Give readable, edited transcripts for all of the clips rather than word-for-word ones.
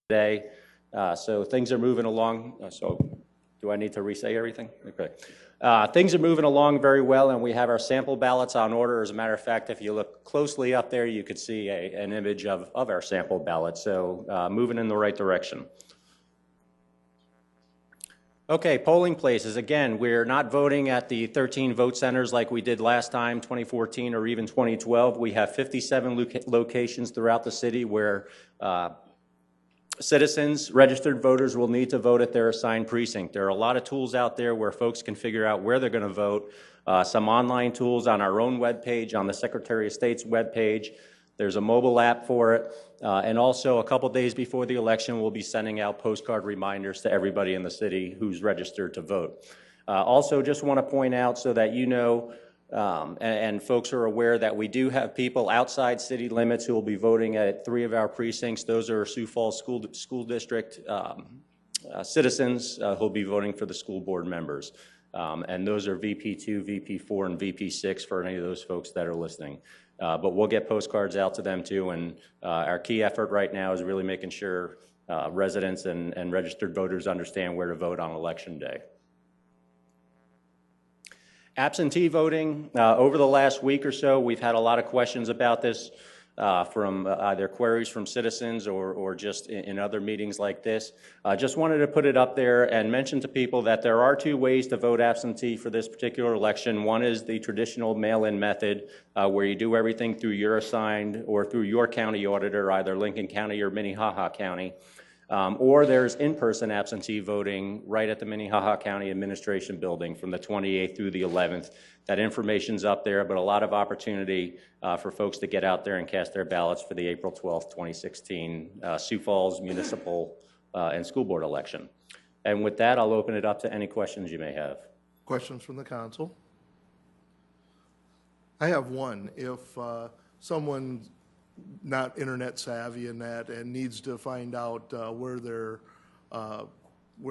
today. So things are moving along. So do I need to re-say everything? Okay. Things are moving along very well, and we have our sample ballots on order. As a matter of fact, if you look closely up there, you could see an image of our sample ballot. So moving in the right direction. Okay, polling places. Again, we're not voting at the 13 vote centers like we did last time, 2014 or even 2012. We have 57 locations throughout the city where citizens, registered voters, will need to vote at their assigned precinct. There are a lot of tools out there where folks can figure out where they're going to vote. Some online tools on our own webpage, on the Secretary of State's webpage. There's a mobile app for it. And also, a couple days before the election, we'll be sending out postcard reminders to everybody in the city who's registered to vote. Also, just want to point out so that you know, and folks are aware that we do have people outside city limits who will be voting at 3 of our precincts. Those are Sioux Falls School District citizens who will be voting for the school board members. And those are VP2, VP4, and VP6 for any of those folks that are listening. But we'll get postcards out to them too, and our key effort right now is really making sure residents and registered voters understand where to vote on election day. Absentee voting, over the last week or so, we've had a lot of questions about this from either queries from citizens or just in other meetings like this. Just wanted to put it up there and mention to people that there are 2 ways to vote absentee for this particular election. One is the traditional mail-in method where you do everything through your assigned or through your county auditor, either Lincoln County or Minnehaha County. Or there's in-person absentee voting right at the Minnehaha County Administration Building from the 28th through the 11th. That information's up there, but a lot of opportunity for folks to get out there and cast their ballots for the April 12th, 2016 Sioux Falls municipal and school board election. And with that, I'll open it up to any questions you may have. Questions from the council? I have one. If someone's not internet savvy in that and needs to find out where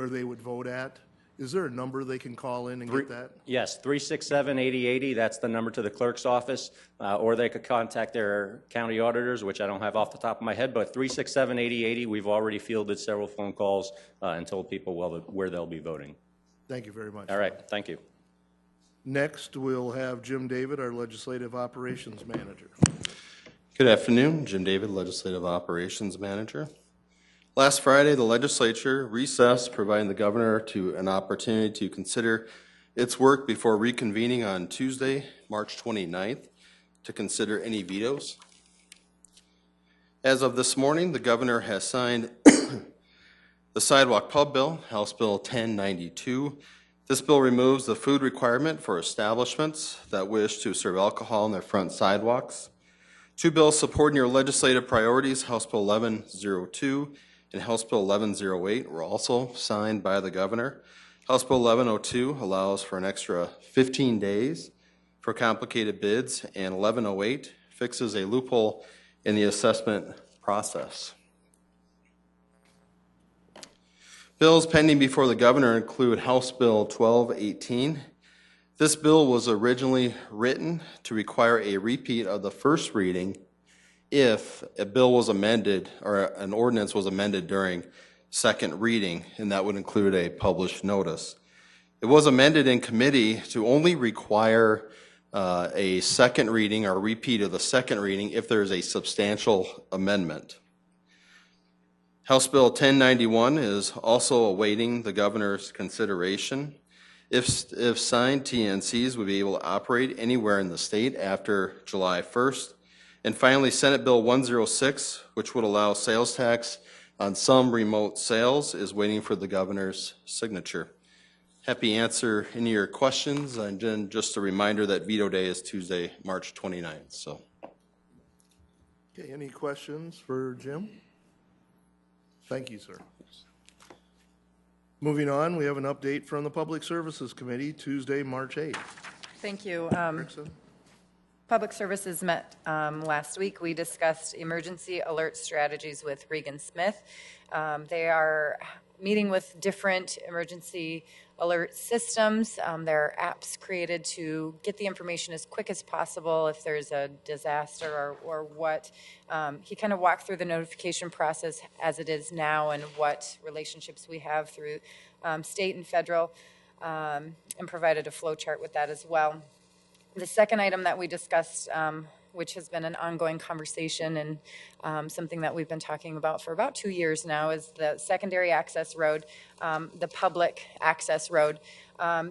they would vote at, is there a number they can call in and get that? Yes, 367-8080, that's the number to the clerk's office, or they could contact their county auditors, which I don't have off the top of my head, but 367-8080, we've already fielded several phone calls and told people where they'll be voting. Thank you very much. All right, thank you. Next, we'll have Jim David, our Legislative Operations Manager. Good afternoon, Jim David, Legislative Operations Manager. Last Friday, the legislature recessed, providing the governor an opportunity to consider its work before reconvening on Tuesday, March 29th, to consider any vetoes. As of this morning, the governor has signed the Sidewalk Pub Bill, House Bill 1092. This bill removes the food requirement for establishments that wish to serve alcohol on their front sidewalks. 2 bills supporting your legislative priorities, House Bill 1102 and House Bill 1108, were also signed by the governor. House Bill 1102 allows for an extra 15 days for complicated bids, and 1108 fixes a loophole in the assessment process. Bills pending before the governor include House Bill 1218. This bill was originally written to require a repeat of the first reading if a bill was amended or an ordinance was amended during second reading, and that would include a published notice. It was amended in committee to only require a second reading or a repeat of the second reading if there is a substantial amendment. House Bill 1091 is also awaiting the governor's consideration. If signed, TNCs would be able to operate anywhere in the state after July 1st. And finally, Senate Bill 106, which would allow sales tax on some remote sales, is waiting for the governor's signature. Happy to answer any of your questions, and then just a reminder that veto day is Tuesday, March 29th. So, okay, any questions for Jim? Thank you, sir. Moving on, we have an update from the Public Services Committee, Tuesday, March 8th. Thank you. Public Services met last week. We discussed emergency alert strategies with Regan Smith. They are meeting with different emergency alert systems. There are apps created to get the information as quick as possible if there's a disaster or what. He kind of walked through the notification process as it is now and what relationships we have through state and federal, and provided a flow chart with that as well. The second item that we discussed, which has been an ongoing conversation and something that we've been talking about for about 2 years now, is the secondary access road, the public access road.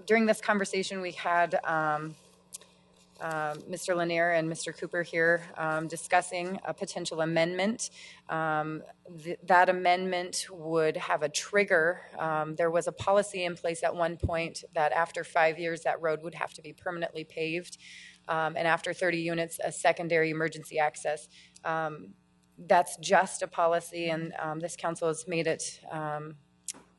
During this conversation, we had Mr. Lanier and Mr. Cooper here discussing a potential amendment. That amendment would have a trigger. There was a policy in place at one point that after 5 years, that road would have to be permanently paved. And after 30 units, a secondary emergency access. That's just a policy, and this council has made it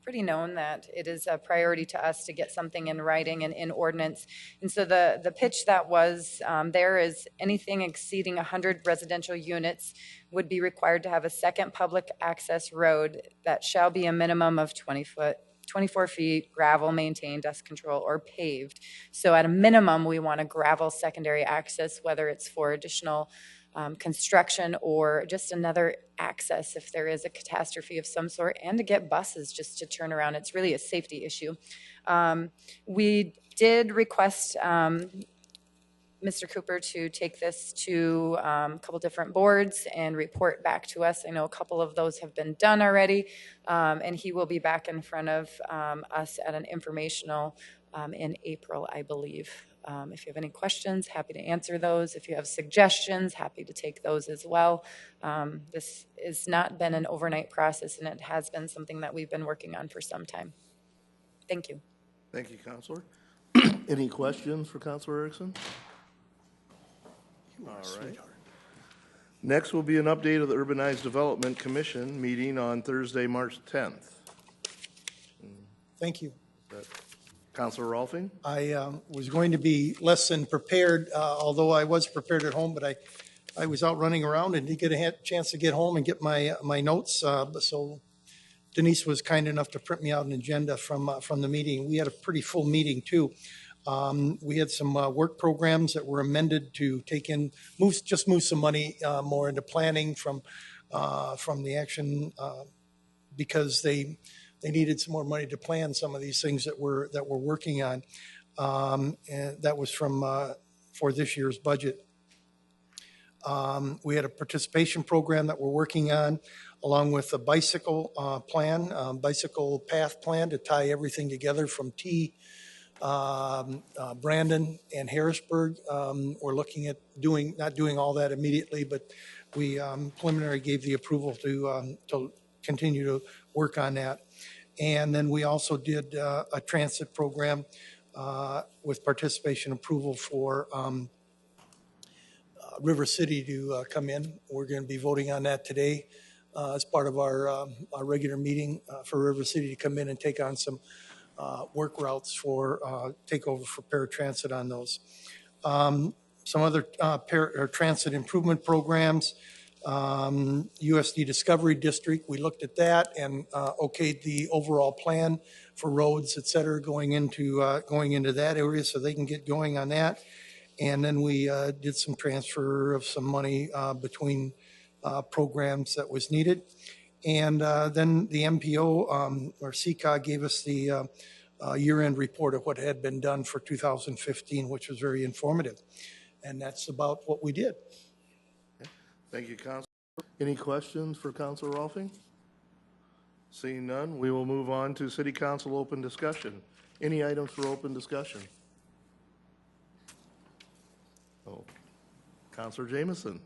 pretty known that it is a priority to us to get something in writing and in ordinance. And so the pitch that was there is anything exceeding 100 residential units would be required to have a second public access road that shall be a minimum of 24 feet, gravel, maintained, dust control, or paved. So at a minimum, we want a gravel secondary access, whether it's for additional construction or just another access if there is a catastrophe of some sort, and to get buses just to turn around. It's really a safety issue. We did request Mr. Cooper to take this to a couple different boards and report back to us. I know a couple of those have been done already, and he will be back in front of us at an informational in April, I believe. If you have any questions, happy to answer those. If you have suggestions, happy to take those as well. This has not been an overnight process, and it has been something that we've been working on for some time. Thank you. Thank you, Counselor. Any questions for Counselor Erickson? All right. Next will be an update of the Urbanized Development Commission meeting on Thursday, March 10th. Thank you. Counselor Rolfing? I was going to be less than prepared, although I was prepared at home, but I was out running around and didn't get a chance to get home and get my notes. So Denise was kind enough to print me out an agenda from the meeting. We had a pretty full meeting too. We had some work programs that were amended to take in, move some money more into planning from the action because they needed some more money to plan some of these things that we're working on, and that was for this year's budget. We had a participation program that we're working on, along with a bicycle bicycle path plan to tie everything together from Brandon and Harrisburg. We're looking at not doing all that immediately, but we preliminary gave the approval to continue to work on that. And then we also did a transit program with participation approval for River City to come in. We're going to be voting on that today as part of our regular meeting for River City to come in and take on some work routes for takeover for paratransit on those. Some other transit improvement programs. USD Discovery District, we looked at that and okayed the overall plan for roads, et cetera, going into that area so they can get going on that. And then we did some transfer of some money between programs that was needed. And then the MPO or CCOG gave us the year-end report of what had been done for 2015, which was very informative. And that's about what we did. Thank you, Counselor. Any questions for Counselor Rolfing? Seeing none, we will move on to City Council open discussion. Any items for open discussion? Oh, Counselor Jamison.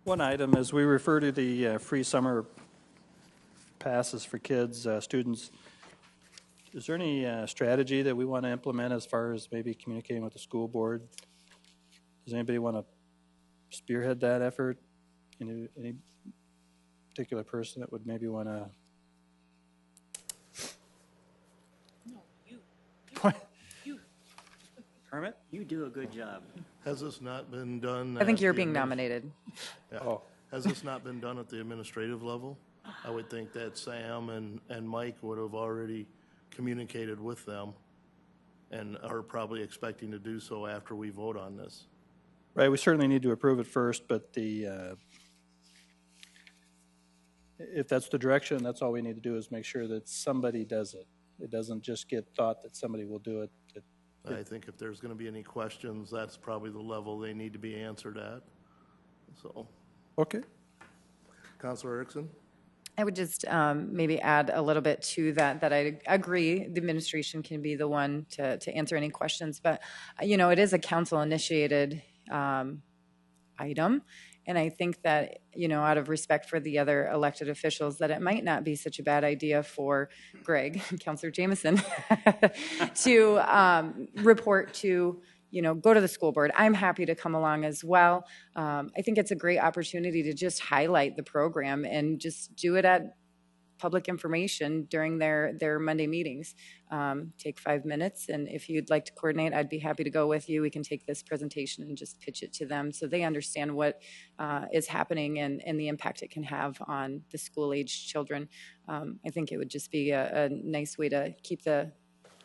One item is we refer to the free summer passes for kids, students. Is there any strategy that we want to implement as far as maybe communicating with the school board? Does anybody want to spearhead that effort? Any particular person that would maybe want to? No, you. Kermit? You do a good job. Has this not been done? I think at you're the being nominated. Yeah. Oh. Has this not been done at the administrative level? I would think that Sam and Mike would have already communicated with them and are probably expecting to do so after we vote on this. Right, we certainly need to approve it first, but if that's the direction, that's all we need to do is make sure that somebody does it. It doesn't just get thought that somebody will do it. I think if there's going to be any questions, that's probably the level they need to be answered at. So, Okay. Councilor Erickson? I would just maybe add a little bit to that, that I agree the administration can be the one to answer any questions, but, you know, it is a council-initiated item, and I think that, you know, out of respect for the other elected officials, that it might not be such a bad idea for Greg, Councilor Jameson, to report to, you know, go to the school board. I'm happy to come along as well. I think it's a great opportunity to just highlight the program and just do it at public information during their Monday meetings. Take 5 minutes, and if you'd like to coordinate, I'd be happy to go with you. We can take this presentation and just pitch it to them so they understand what is happening and the impact it can have on the school-age children. I think it would just be a nice way to keep the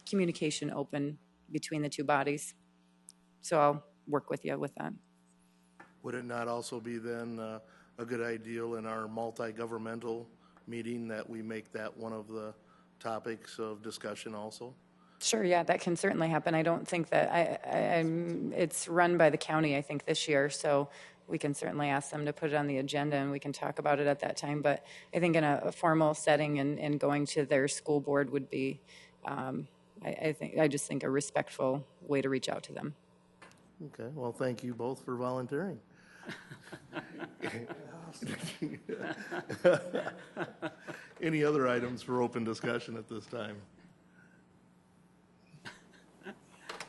communication open between the two bodies. So I'll work with you with that. Would it not also be then a good idea in our multi-governmental meeting that we make that one of the topics of discussion also? Sure, yeah, that can certainly happen. I don't think that, it's run by the county, I think, this year, so we can certainly ask them to put it on the agenda and we can talk about it at that time. But I think in a formal setting and going to their school board would be, I just think a respectful way to reach out to them. Okay, well, thank you both for volunteering. Any other items for open discussion at this time?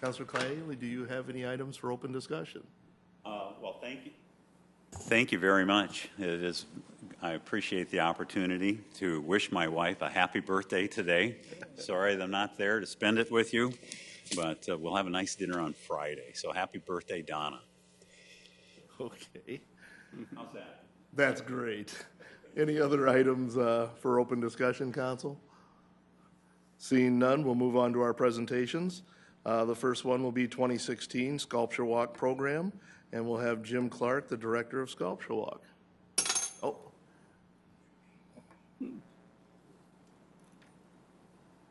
Councilor Clay, do you have any items for open discussion? Well, thank you. Thank you very much. I appreciate the opportunity to wish my wife a happy birthday today. Sorry that I'm not there to spend it with you, but we'll have a nice dinner on Friday. So happy birthday, Donna. Okay. How's that? That's great. Any other items for open discussion, Council? Seeing none, we'll move on to our presentations. The first one will be 2016 Sculpture Walk Program, and we'll have Jim Clark, the Director of Sculpture Walk. Oh.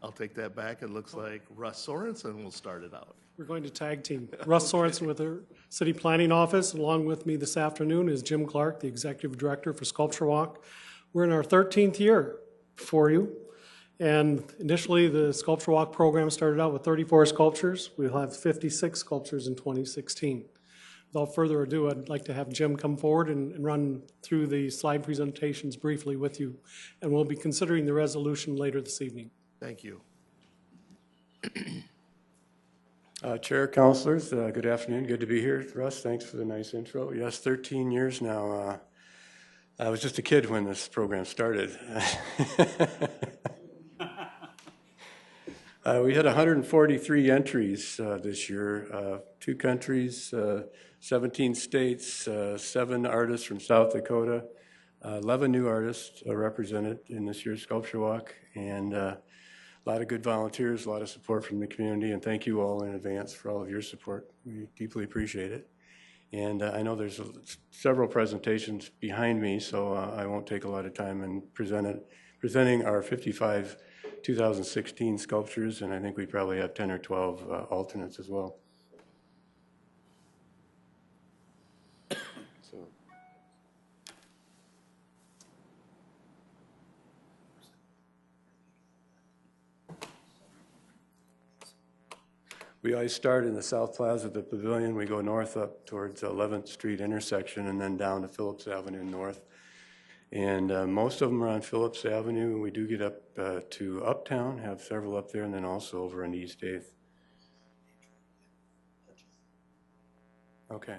I'll take that back. It looks like Russ Sorensen will start it out. We're going to tag team. Russ Sorensen with the City Planning Office. Along with me this afternoon is Jim Clark, the Executive Director for Sculpture Walk. We're in our 13th year for you. And initially, the Sculpture Walk program started out with 34 sculptures. We'll have 56 sculptures in 2016. Without further ado, I'd like to have Jim come forward and run through the slide presentations briefly with you. And we'll be considering the resolution later this evening. Thank you. Chair, councilors, good afternoon. Good to be here. Russ, thanks for the nice intro. Yes, 13 years now. I was just a kid when this program started. We had 143 entries this year, 2 countries, 17 states, 7 artists from South Dakota, 11 new artists represented in this year's Sculpture Walk, and a lot of good volunteers, a lot of support from the community, and thank you all in advance for all of your support. We deeply appreciate it. And I know there's several presentations behind me, so I won't take a lot of time in presenting our 55 2016 sculptures, and I think we probably have 10 or 12 alternates as well. We always start in the South Plaza of the Pavilion. We go north up towards 11th Street intersection and then down to Phillips Avenue north. And most of them are on Phillips Avenue. We do get up to Uptown, have several up there, and then also over on East 8th. Okay.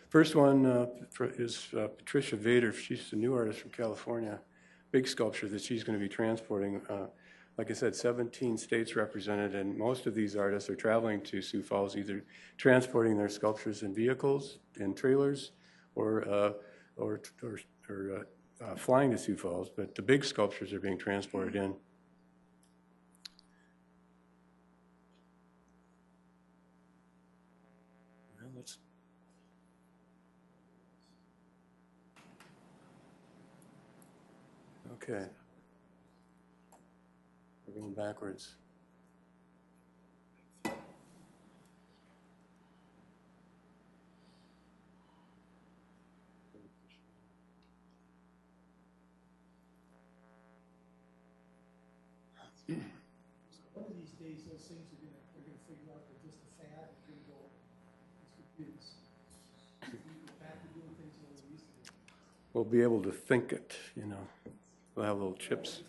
First one is Patricia Vader. She's a new artist from California. Big sculpture that she's going to be transporting. Like I said, 17 states represented, and most of these artists are traveling to Sioux Falls, either transporting their sculptures in vehicles, in trailers, or flying to Sioux Falls. But the big sculptures are being transported in. Okay. We're going backwards. One of these days, those things they're gonna figure out they're just a fad and gonna go, it's computers. We go back to doing things the way we used to do. We'll be able to think it, you know. We'll have little chips.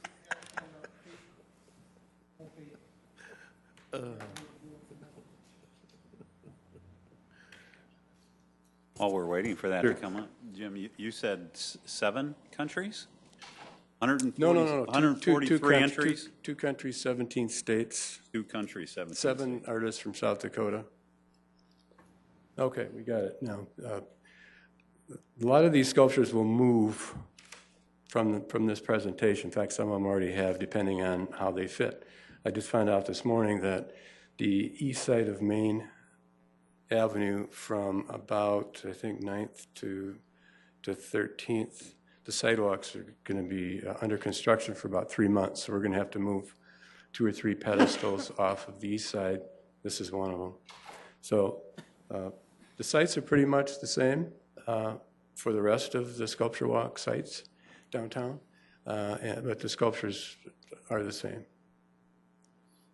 While we're waiting for that to come up, Jim, you said 7 countries? 140, No. 143 entries? Two countries, 17 states, 2 countries, 17 7 states. artists from South Dakota. Okay, we got it now. A lot of these sculptures will move from this presentation. In fact, some of them already have, depending on how they fit. I just found out this morning that the east side of Main Avenue from about, I think, 9th to 13th, the sidewalks are going to be under construction for about 3 months. So we're going to have to move 2 or 3 pedestals off of the east side. This is one of them. So the sites are pretty much the same for the rest of the sculpture walk sites downtown, but the sculptures are the same.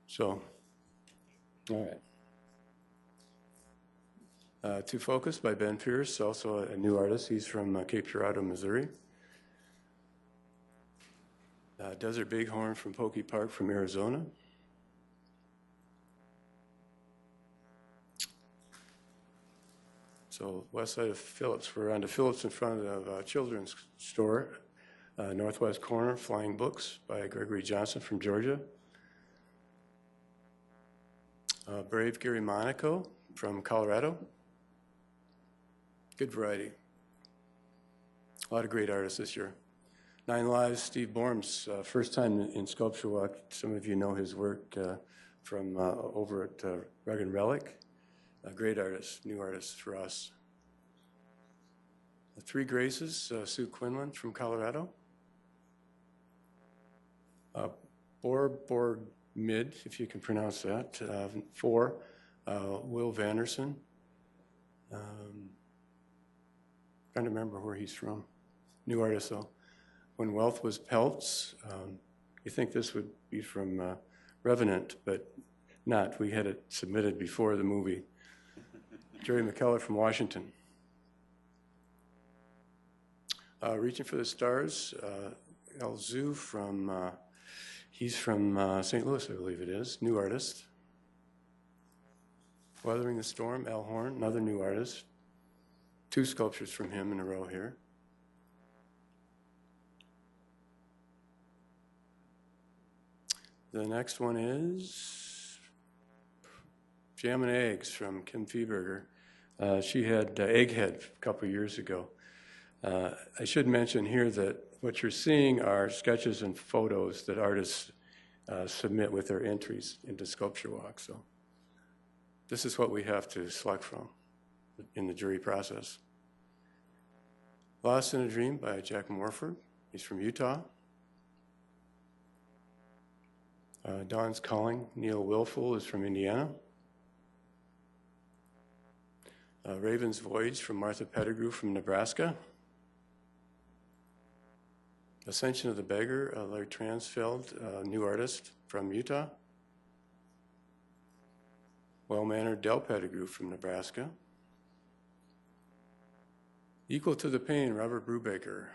So, all right. To Focus by Ben Pierce, also a new artist. He's from Cape Girardeau, Missouri. Desert Bighorn from Pokey Park from Arizona. So west side of Phillips. We're on to Phillips in front of a children's store. Northwest corner, Flying Books by Gregory Johnson from Georgia. Brave Gary Monaco from Colorado. Good variety. A lot of great artists this year. 9 Lives, Steve Borm's first time in Sculpture Walk. Some of you know his work from over at Rug and Relic. A great artist, new artist for us. The Three Graces, Sue Quinlan from Colorado. Borg Mid, if you can pronounce that. 4, Will Vanderson. Trying to remember where he's from. New artist though. When Wealth Was Pelts. You think this would be from Revenant, but not. We had it submitted before the movie. Jerry McKellar from Washington. Reaching for the Stars, El Zoo from, he's from St. Louis, I believe it is, new artist. Weathering the Storm, Al Horn, another new artist. 2 sculptures from him in a row here. The next one is Jam and Eggs from Kim Feeberger. She had Egghead a couple years ago. I should mention here that what you're seeing are sketches and photos that artists submit with their entries into Sculpture Walk. So this is what we have to select from in the jury process. Lost in a Dream by Jack Morford. He's from Utah. Dawn's Calling, Neil Willful is from Indiana. Raven's Voyage from Martha Pettigrew from Nebraska. Ascension of the Beggar, Larry Transfeld, new artist from Utah. Well-Mannered Del Pettigrew from Nebraska. Equal to the Pain, Robert Brubaker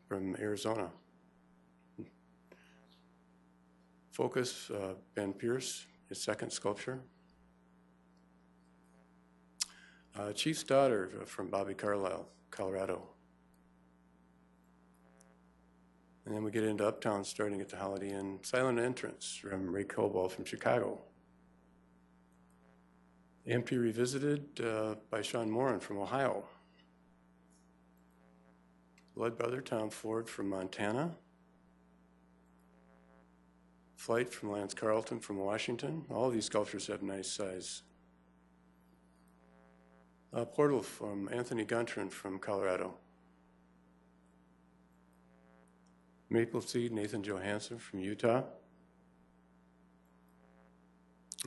from Arizona. Focus, Ben Pierce, his second sculpture. Chief's Daughter from Bobby Carlisle, Colorado. And then we get into Uptown starting at the Holiday Inn. Silent Entrance from Ray Cobalt from Chicago. Empty Revisited by Sean Moran from Ohio. Blood Brother Tom Ford from Montana. Flight from Lance Carlton from Washington. All these sculptures have nice size. Portal from Anthony Guntran from Colorado. Maple Seed, Nathan Johansson from Utah.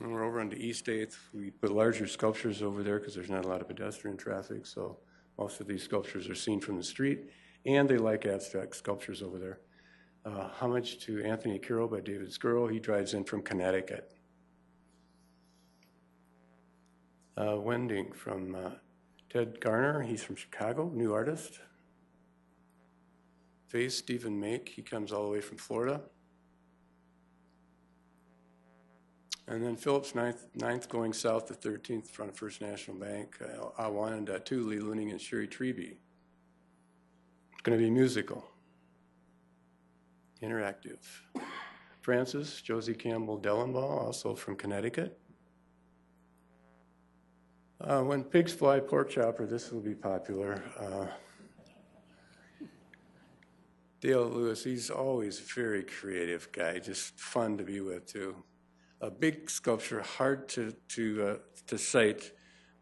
And we're over on the East 8th. We put larger sculptures over there because there's not a lot of pedestrian traffic, so most of these sculptures are seen from the street, and they like abstract sculptures over there. Homage to Anthony Carroll by David Skrull. He drives in from Connecticut. Wending from Ted Garner. He's from Chicago, new artist. Face Stephen Make. He comes all the way from Florida. And then Phillips 9th going south to 13th in front of First National Bank. Awananda too, Lee Looning and Sherry Treby. It's going to be musical. Interactive. Francis, Josie Campbell Dellenbaugh, also from Connecticut. When Pigs Fly Pork Chopper, this will be popular. Dale Lewis, he's always a very creative guy, just fun to be with too. A big sculpture, hard to cite,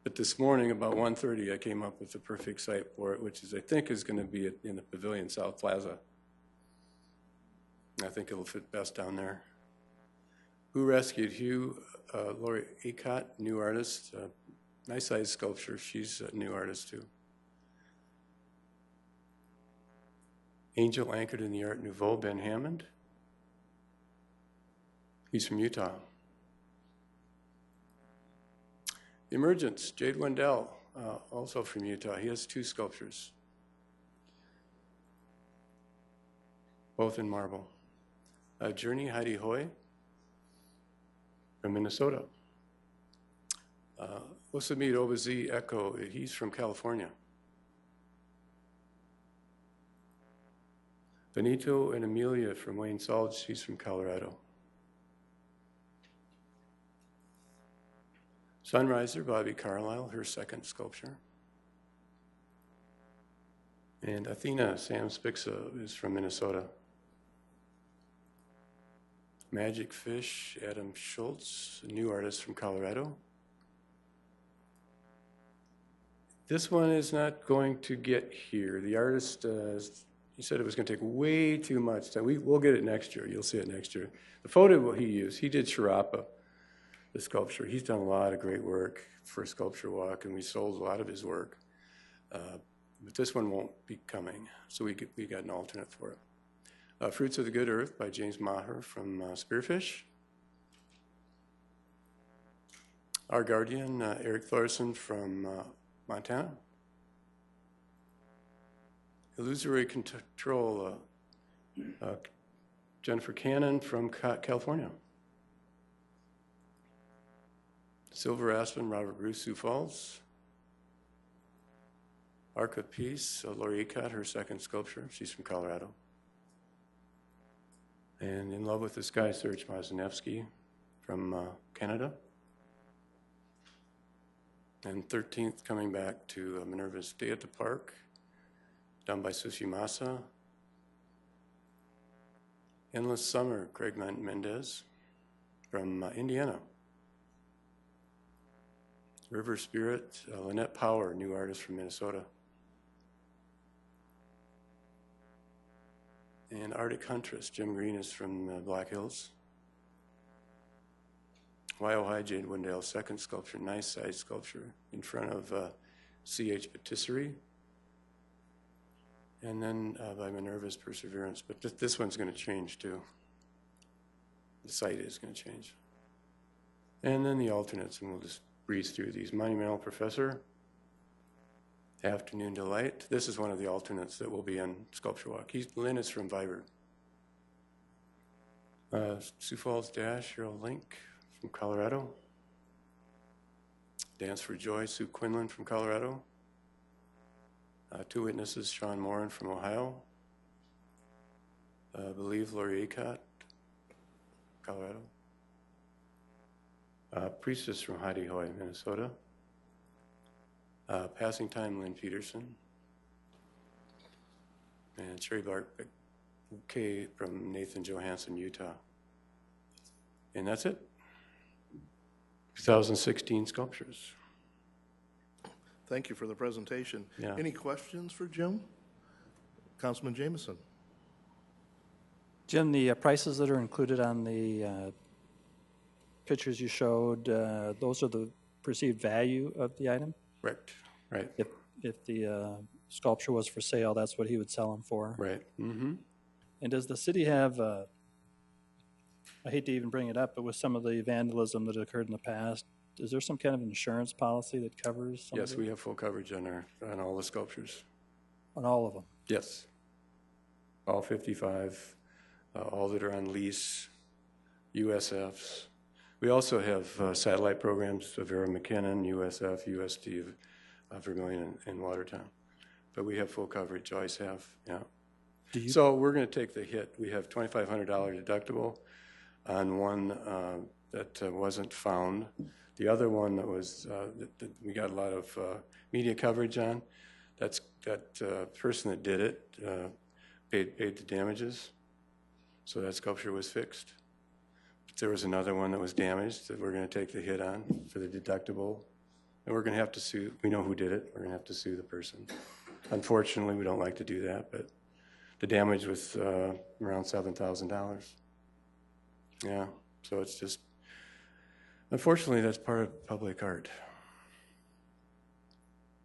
but this morning about 1:30 I came up with the perfect site for it, which is I think is going to be in the Pavilion South Plaza. I think it'll fit best down there. Who Rescued Hugh? Lori Acott, new artist. Nice size sculpture. She's a new artist too. Angel Anchored in the Art Nouveau, Ben Hammond. He's from Utah. Emergence, Jade Wendell, also from Utah. He has 2 sculptures, both in marble. Journey, Heidi Hoy from Minnesota. Osamid Obazi Echo, he's from California. Benito and Amelia from Wayne Solid, she's from Colorado. Sunriser, Bobby Carlisle, her 2nd sculpture. And Athena, Sam Spixa, is from Minnesota. Magic Fish, Adam Schultz, a new artist from Colorado. This one is not going to get here. The artist, he said it was going to take way too much time. We'll get it next year. You'll see it next year. The photo he used, he did Sharapa, the sculpture. He's done a lot of great work for Sculpture Walk, and we sold a lot of his work. But this one won't be coming, so we got an alternate for it. Fruits of the Good Earth by James Maher from Spearfish. Our Guardian, Eric Thorson from Montana. Illusory Control, Jennifer Cannon from California. Silver Aspen, Robert Bruce, Sioux Falls. Arc of Peace, Lori Acott, her 2nd sculpture. She's from Colorado. And In Love with the Sky, Serge Mazanevsky from Canada. And 13th, coming back to Minerva's Day at the Park, done by Sushi Masa. Endless Summer, Craig Mendez from Indiana. River Spirit, Lynette Power, new artist from Minnesota. And Arctic Huntress, Jim Green is from Black Hills. Wyo High, Jade Wendell, 2nd sculpture, nice size sculpture in front of C.H. Patisserie. And then by Minerva's Perseverance, but this one's going to change too. The site is going to change. And then the alternates, and we'll just breeze through these. Monumental Professor, Afternoon Delight. This is one of the alternates that will be on Sculpture Walk. Lynn is from Viber. Sioux Falls Dash, Cheryl Link from Colorado. Dance for Joy, Sue Quinlan from Colorado. 2 Witnesses, Sean Moran from Ohio. Believe, Lori Acott, Colorado. Priestess from Heidi Hoy, Minnesota. Passing Time, Lynn Peterson. And Cherry Bark Bouquet from Nathan Johansson, Utah. And that's it. 2016 sculptures. Thank you for the presentation. Yeah. Any questions for Jim? Councilman Jameson. Jim, the prices that are included on the pictures you showed, those are the perceived value of the item? Correct, right, If the sculpture was for sale, that's what he would sell them for? right. Mm-hmm. And does the city have, I hate to even bring it up, but with some of the vandalism that occurred in the past, is there some kind of insurance policy that covers some of Yes, it? we have full coverage on all the sculptures. On all of them? Yes. All 55, all that are on lease, USFs. We also have satellite programs of Vera McKinnon, USF, USD of Vermillion and Watertown. But we have full coverage, always have, yeah. So we're going to take the hit. We have $2,500 deductible on one that wasn't found. The other one that was that we got a lot of media coverage on, that person that did it paid the damages, so that sculpture was fixed. But there was another one that was damaged that we're going to take the hit on for the deductible, and we're going to have to sue. We know who did it. We're going to have to sue the person. Unfortunately, we don't like to do that, but the damage was around $7,000. Yeah, so it's just, unfortunately, that's part of public art.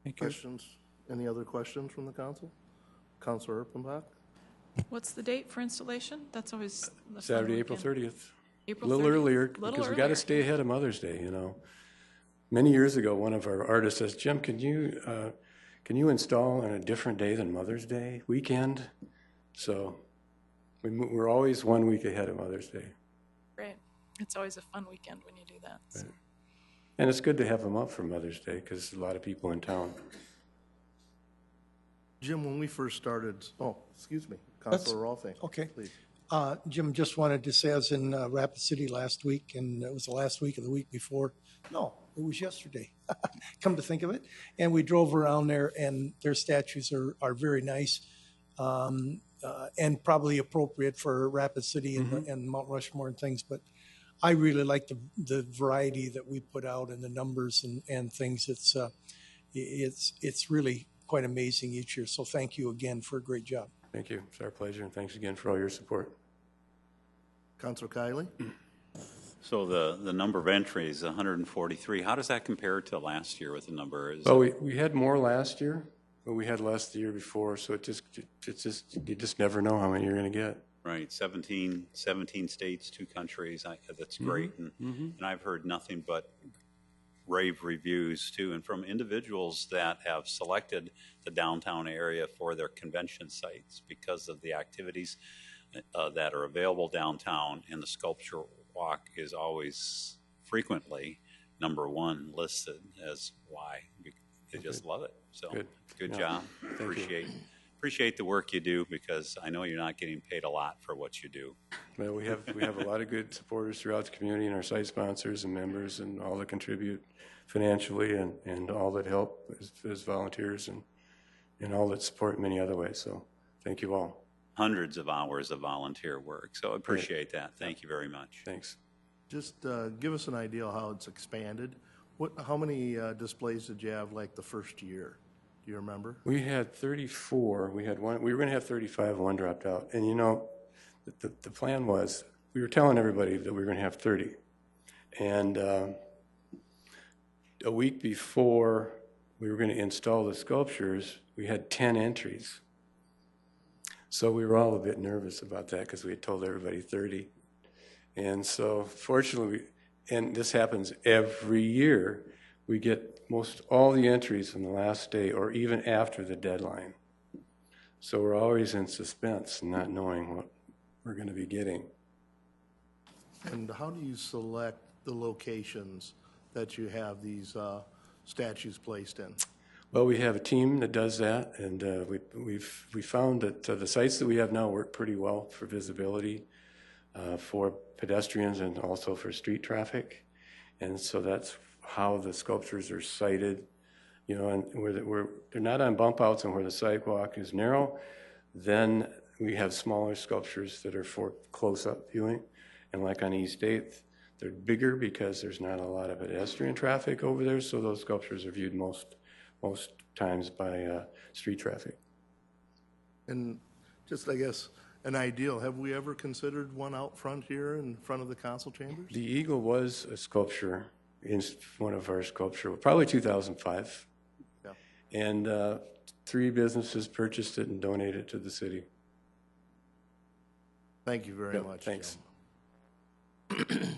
Thank you. Questions? Any other questions from the council? Councilor Erpenbach? What's the date for installation? That's always the fun Saturday, April weekend. 30th. April A little 30th. earlier, Little because we got to earlier. stay ahead of Mother's Day, you know. Many years ago, one of our artists says, Jim, can you install on a different day than Mother's Day weekend? So we're always 1 week ahead of Mother's Day. Great. It's always a fun weekend when you do that. So. Right. And it's good to have them up for Mother's Day because a lot of people in town. Jim, when we first started, excuse me, Councilor Rolfe. Okay. Please. Jim, just wanted to say I was in Rapid City last week, and it was the last week of the week before. No, it was yesterday, come to think of it. And we drove around there, and their statues are very nice and probably appropriate for Rapid City and Mount Rushmore and things. But I really like the variety that we put out and the numbers and things. It's really quite amazing each year. So thank you again for a great job. Thank you. It's our pleasure, and thanks again for all your support. Councilor Kiley? So the number of entries, 143, how does that compare to last year with the number? Well, we had more last year, but we had less the year before, so you just never know how many you're going to get. Right, 17 states, 2 countries, that's great. And I've heard nothing but rave reviews too, and from individuals that have selected the downtown area for their convention sites because of the activities that are available downtown, and the sculpture walk is always frequently #1 listed as why. They just love it. So good job. Appreciate the work you do, because I know you're not getting paid a lot for what you do. Well, we have a lot of good supporters throughout the community, and our site sponsors and members and all that contribute financially and all that help as volunteers and all that support in many other ways. So thank you all. Hundreds of hours of volunteer work. So I appreciate that. Thank you very much. Thanks. Just give us an idea of how it's expanded. How many displays did you have like the first year? Do you remember? We had 34. We had one. We were going to have 35. One dropped out. And you know, the plan was we were telling everybody that we were going to have 30. And a week before we were going to install the sculptures, we had 10 entries. So we were all a bit nervous about that because we had told everybody 30. And so fortunately, and this happens every year, we get most all the entries on the last day or even after the deadline. So we're always in suspense, not knowing what we're going to be getting. And how do you select the locations that you have these statues placed in? Well, we have a team that does that, and we found that the sites that we have now work pretty well for visibility, for pedestrians, and also for street traffic. And so that's how the sculptures are sited, you know, and where they're not on bump outs and where the sidewalk is narrow. Then we have smaller sculptures that are for close-up viewing, and like on East 8th, they're bigger because there's not a lot of pedestrian traffic over there, so those sculptures are viewed most times by street traffic. And just, I guess, an ideal. Have we ever considered one out front here in front of the council chambers? The eagle was a sculpture in one of our sculpture, probably 2005. Yeah. And 3 businesses purchased it and donated it to the city. Thank you very much. Thanks. Jim.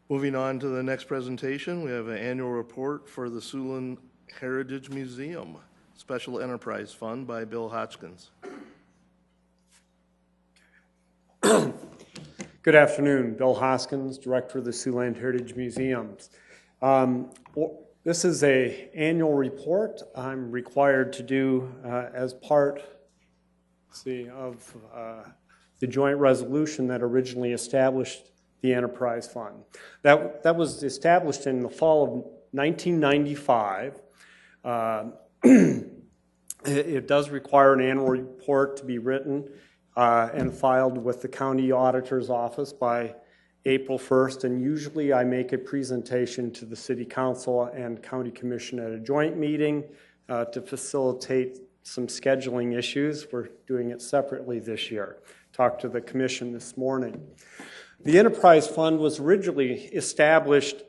Moving on to the next presentation, we have an annual report for the Siouxland Heritage Museum, Special Enterprise Fund by Bill Hotchkins. Good afternoon. Bill Hoskins, Director of the Siouxland Heritage Museums. This is an annual report I'm required to do as part of the joint resolution that originally established the Enterprise Fund. That was established in the fall of 1995. It does require an annual report to be written and filed with the county auditor's office by April 1st, and usually I make a presentation to the city council and county commission at a joint meeting to facilitate some scheduling issues. We're doing it separately this year. Talked to the commission this morning. The Enterprise Fund was originally established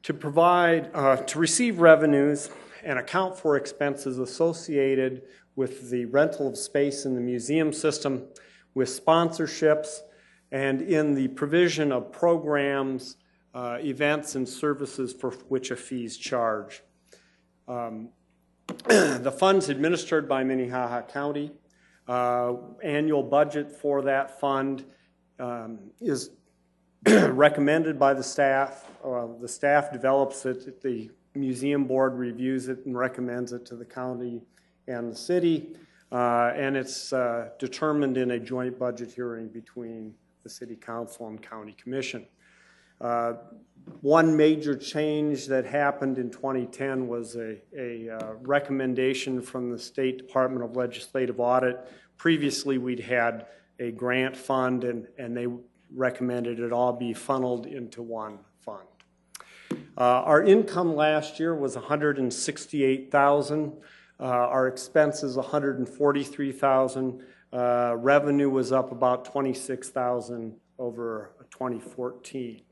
to provide, to receive revenues and account for expenses associated with the rental of space in the museum system, with sponsorships, and in the provision of programs, events, and services for which a fee is charged. The fund's administered by Minnehaha County. Annual budget for that fund is recommended by the staff. The staff develops it, the museum board reviews it and recommends it to the county and the city, and it's determined in a joint budget hearing between the city council and county commission. One major change that happened in 2010 was a recommendation from the State Department of Legislative Audit. Previously, we'd had a grant fund, and they recommended it all be funneled into one fund. Our income last year was $168,000. Our expenses $143,000. Revenue was up about $26,000 over 2014.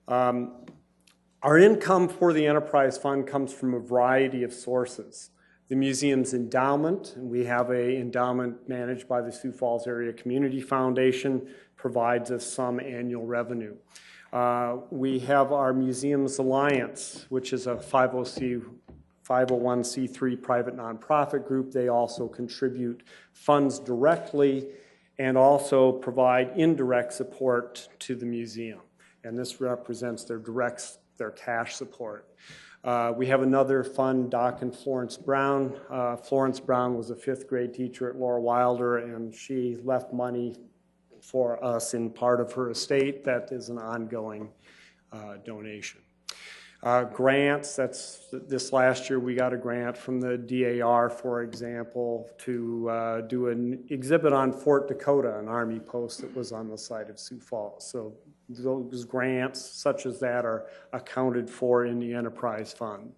Our income for the Enterprise Fund comes from a variety of sources. The museum's endowment, and we have an endowment managed by the Sioux Falls Area Community Foundation, provides us some annual revenue. We have our Museums Alliance, which is a 501c3 private nonprofit group. They also contribute funds directly and also provide indirect support to the museum. And this represents their cash support. We have another fund, Doc and Florence Brown. Florence Brown was a 5th grade teacher at Laura Wilder, and she left money for us in part of her estate. That is an ongoing donation. Grants, this last year we got a grant from the DAR, for example, to do an exhibit on Fort Dakota, an Army post that was on the site of Sioux Falls. So those grants such as that are accounted for in the Enterprise Fund.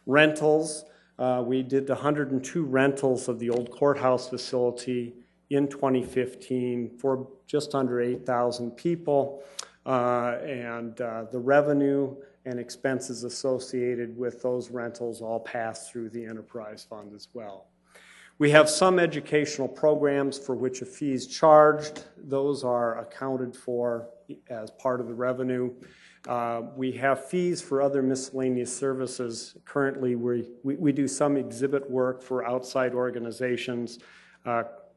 Rentals, we did 102 rentals of the old courthouse facility in 2015 for just under 8,000 people, and the revenue and expenses associated with those rentals all pass through the Enterprise Fund as well. We have some educational programs for which a fee is charged. Those are accounted for as part of the revenue. We have fees for other miscellaneous services. Currently, we do some exhibit work for outside organizations.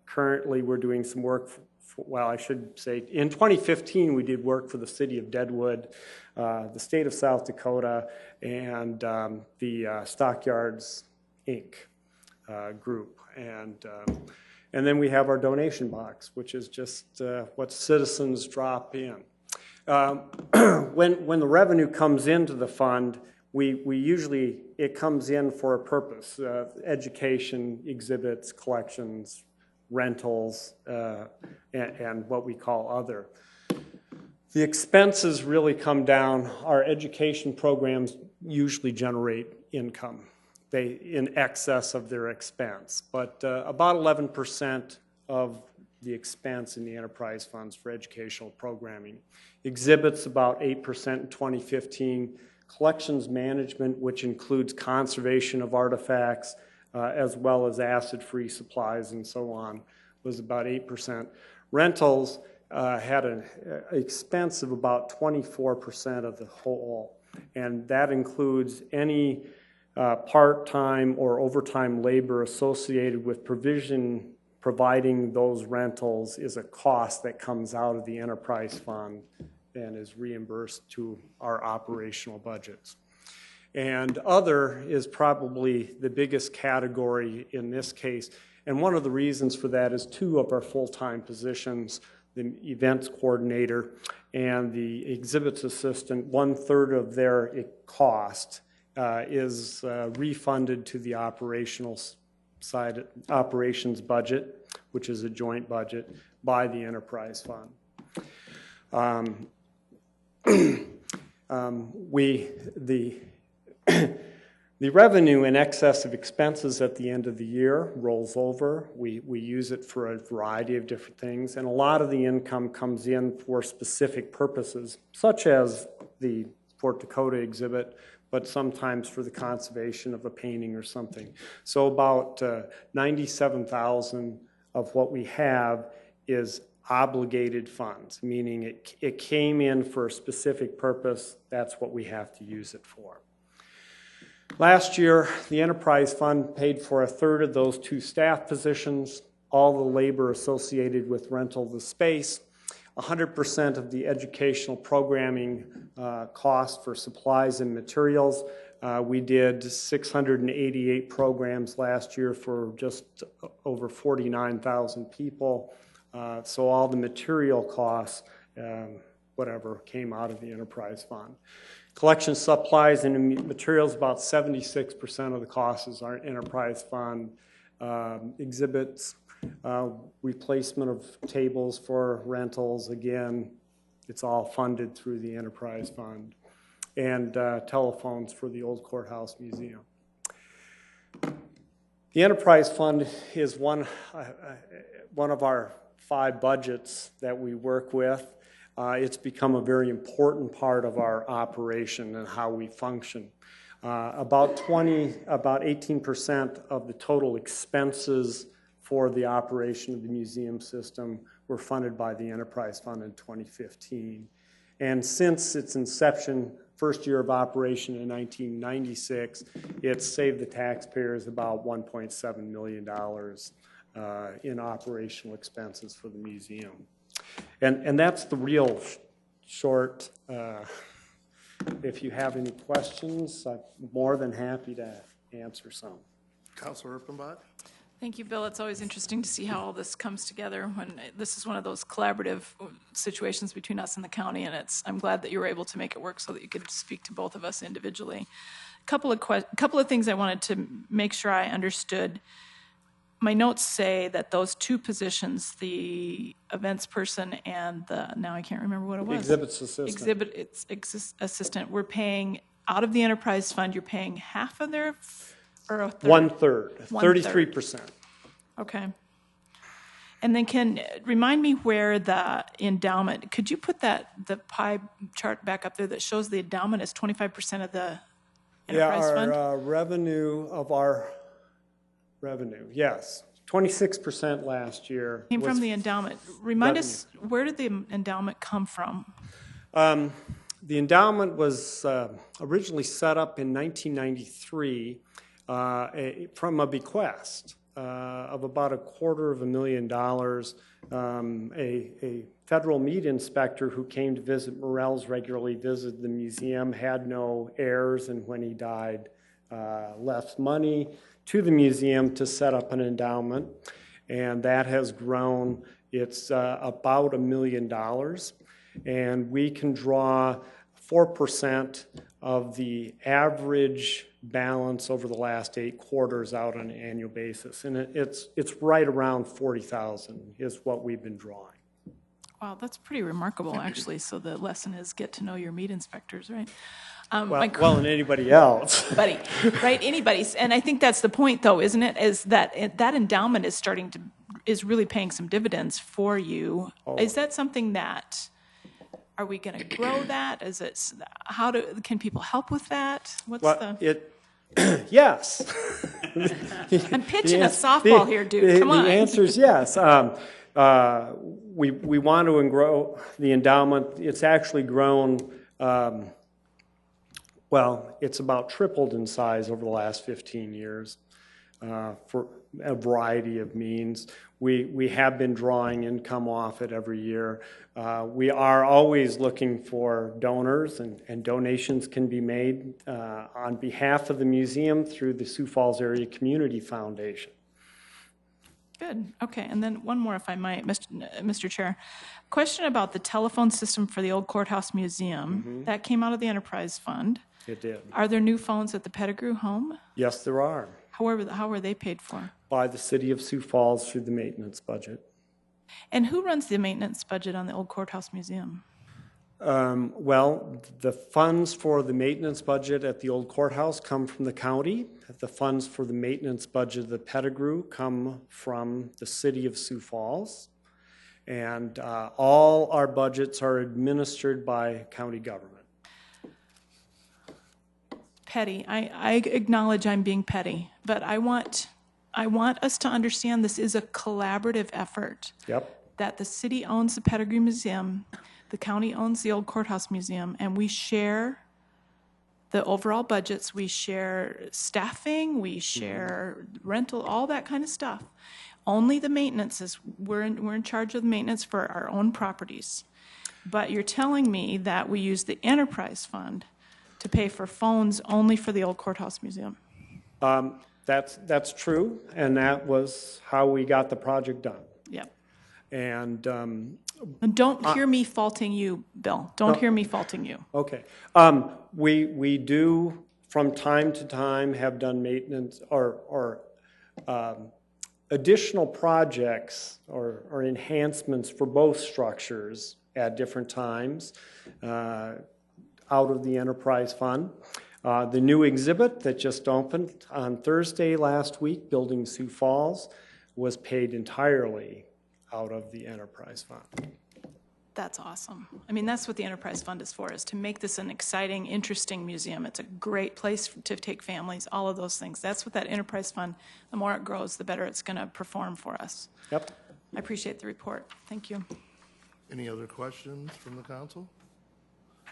Currently, we're doing some work well, I should say, in 2015, we did work for the City of Deadwood, the state of South Dakota, and the Stockyards, Inc. Group. And then we have our donation box, which is just what citizens drop in. When the revenue comes into the fund, we usually, it comes in for a purpose, education, exhibits, collections, rentals, and what we call other. The expenses really come down. Our education programs usually generate income. They in excess of their expense, but about 11% of the expense in the enterprise funds for educational programming. Exhibits about 8% in 2015. Collections management, which includes conservation of artifacts, as well as acid-free supplies and so on, was about 8%. Rentals had an expense of about 24% of the whole, and that includes any part-time or overtime labor associated with providing those rentals is a cost that comes out of the enterprise fund and is reimbursed to our operational budgets. And other is probably the biggest category in this case. And one of the reasons for that is 2 of our full-time positions, the events coordinator and the exhibits assistant, 1/3 of their cost is refunded to the operations budget, which is a joint budget, by the enterprise fund. The revenue in excess of expenses at the end of the year rolls over. We use it for a variety of different things, and a lot of the income comes in for specific purposes, such as the Fort Dakota exhibit, but sometimes for the conservation of a painting or something. So about $97,000 of what we have is obligated funds, meaning it came in for a specific purpose. That's what we have to use it for. Last year, the enterprise fund paid for 1/3 of those 2 staff positions, all the labor associated with rental of the space, 100% of the educational programming cost for supplies and materials. We did 688 programs last year for just over 49,000 people. So all the material costs, whatever, came out of the enterprise fund. Collection supplies and materials, about 76% of the cost is our enterprise fund. Exhibits, replacement of tables for rentals, again, it's all funded through the enterprise fund. And telephones for the old courthouse museum. The enterprise fund is one of our 5 budgets that we work with. It's become a very important part of our operation and how we function. About 18% of the total expenses for the operation of the museum system were funded by the enterprise fund in 2015. And since its inception, first year of operation in 1996, it's saved the taxpayers about $1.7 million in operational expenses for the museum. And that's the real short. If you have any questions, I'm more than happy to answer some. Councilor Erpenbach? Thank you, Bill. It's always interesting to see how all this comes together when this is one of those collaborative situations between us and the county, and I'm glad that you were able to make it work so that you could speak to both of us individually. Couple of things I wanted to make sure I understood. My notes say that those 2 positions, the events person and now I can't remember what it was. Exhibits assistant. Assistant. We're paying, out of the enterprise fund, you're paying half of their, or a 1/3, 33%. Okay. And then remind me where the endowment, could you put the pie chart back up there that shows the endowment is 25% of the enterprise fund? Yeah, our revenue, yes. 26% last year. Came from the endowment. Remind us, where did the endowment come from? The endowment was originally set up in 1993 from a bequest of about $250,000. A federal meat inspector who came to visit Morels regularly visited the museum, had no heirs, and when he died, left money to the museum to set up an endowment, and that has grown. It's about $1 million, and we can draw 4% of the average balance over the last 8 quarters out on an annual basis, and it's right around $40,000 is what we've been drawing. Wow, that's pretty remarkable, actually. So the lesson is get to know your meat inspectors, right? Well, and anybody else. Buddy, right? Anybody's, and I think that's the point, though, isn't it? Is that that endowment is really paying some dividends for you? Is that something that? Are we going to grow that? Is it can people help with that? Yes. I'm pitching a softball here, dude. Come on. The answer is yes. We want to grow the endowment. It's actually grown. It's about tripled in size over the last 15 years for a variety of means. We have been drawing income off it every year. We are always looking for donors, and donations can be made on behalf of the museum through the Sioux Falls Area Community Foundation. Good. Okay. And then one more, if I might, Mr. Chair. Question about the telephone system for the old courthouse museum. Mm-hmm. That came out of the enterprise fund. It did. Are there new phones at the Pettigrew home? Yes, there are. How are they paid for? By the City of Sioux Falls through the maintenance budget. And who runs the maintenance budget on the old courthouse museum? The funds for the maintenance budget at the old courthouse come from the county. The funds for the maintenance budget of the Pettigrew come from the City of Sioux Falls. And all our budgets are administered by county government. Petty. I acknowledge I'm being petty, but I want us to understand this is a collaborative effort. Yep. That the city owns the Pettigrew Museum, the county owns the old courthouse museum, and we share the overall budgets. We share staffing, we share rental, all that kind of stuff. Only the maintenance is, we're in charge of the maintenance for our own properties. But you're telling me that we use the enterprise fund to pay for phones only for the old courthouse museum. That's true, and that was how we got the project done. Yep. And don't hear me faulting you, Bill. Don't hear me faulting you. Okay. We do from time to time have done maintenance or additional projects or enhancements for both structures at different times out of the enterprise fund. The new exhibit that just opened on Thursday last week, Building Sioux Falls, was paid entirely out of the enterprise fund. That's awesome. I mean, that's what the enterprise fund is for, is to make this an exciting, interesting museum. It's a great place to take families, all of those things. That's what that enterprise fund, the more it grows, the better it's going to perform for us. Yep. I appreciate the report. Thank you. Any other questions from the council?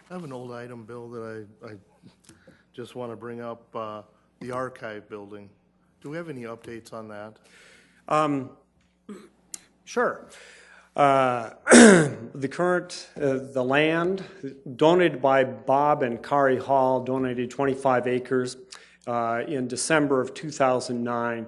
I have an old item, Bill, that I just want to bring up, the archive building. Do we have any updates on that? Sure. The current, the land donated by Bob and Kari Hall, donated 25 acres in December of 2009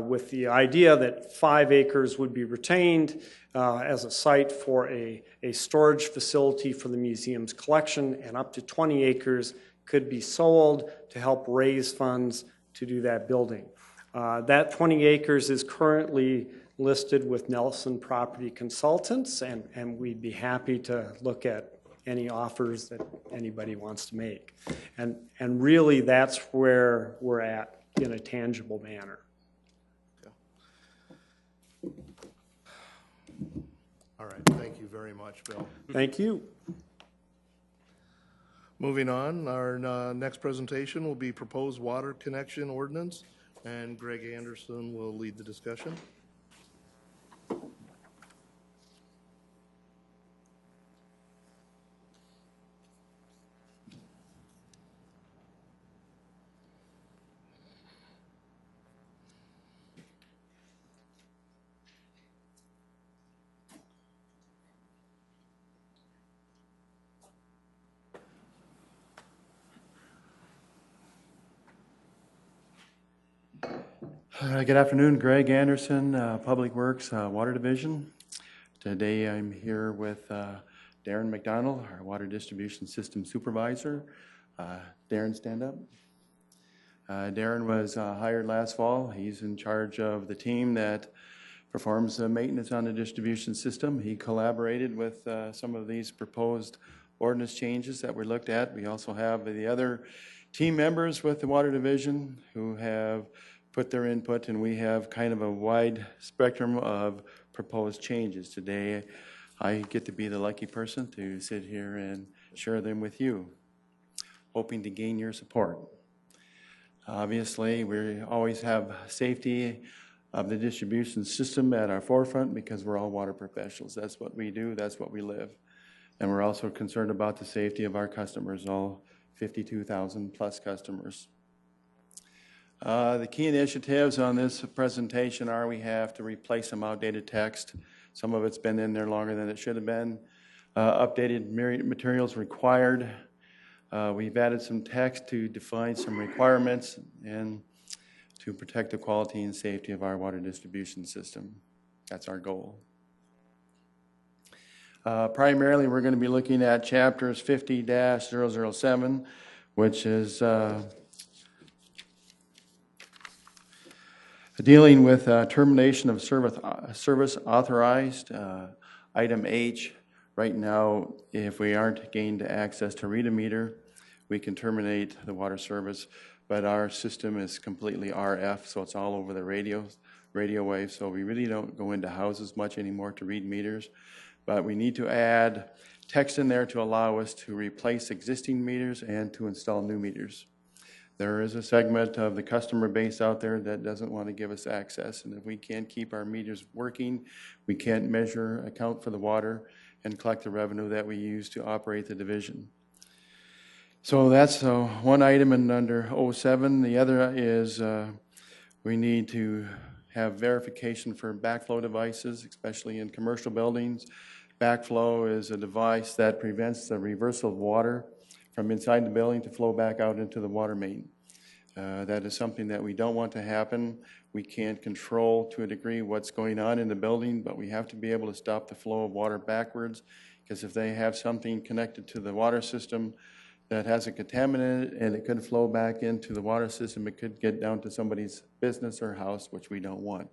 with the idea that 5 acres would be retained as a site for a storage facility for the museum's collection, and up to 20 acres could be sold to help raise funds to do that building. That 20 acres is currently listed with Nelson Property Consultants, and we'd be happy to look at any offers that anybody wants to make. And really, that's where we're at in a tangible manner. Okay. All right, thank you very much, Bill. Thank you. Moving on, our next presentation will be proposed water connection ordinance, and Greg Anderson will lead the discussion. Good afternoon, Greg Anderson, Public Works, Water Division. Today I'm here with Darren McDonald, our Water Distribution System Supervisor. Darren, stand up. Darren was hired last fall. He's in charge of the team that performs the maintenance on the distribution system. He collaborated with some of these proposed ordinance changes that were looked at. We also have the other team members with the Water Division who have put their input, and we have kind of a wide spectrum of proposed changes. Today, I get to be the lucky person to sit here and share them with you, hoping to gain your support. Obviously, we always have safety of the distribution system at our forefront because we're all water professionals. That's what we do, that's what we live. And we're also concerned about the safety of our customers, all 52,000 plus customers. The key initiatives on this presentation are we have to replace some outdated text. Some of it's been in there longer than it should have been. Updated materials required. We've added some text to define some requirements and to protect the quality and safety of our water distribution system. That's our goal. Primarily, we're going to be looking at chapters 50-007, which is dealing with termination of service authorized. Item H, right now, if we aren't gained access to read a meter, we can terminate the water service, but our system is completely RF, so it's all over the radio wave, so we really don't go into houses much anymore to read meters. But we need to add text in there to allow us to replace existing meters and to install new meters. There is a segment of the customer base out there that doesn't want to give us access, and if we can't keep our meters working, we can't measure, account for the water, and collect the revenue that we use to operate the division. So that's one item in under 07. The other is we need to have verification for backflow devices, especially in commercial buildings. Backflow is a device that prevents the reversal of water from inside the building to flow back out into the water main. That is something that we don't want to happen. We can't control to a degree what's going on in the building, but we have to be able to stop the flow of water backwards, because if they have something connected to the water system that has a contaminant and it could flow back into the water system, it could get down to somebody's business or house, which we don't want.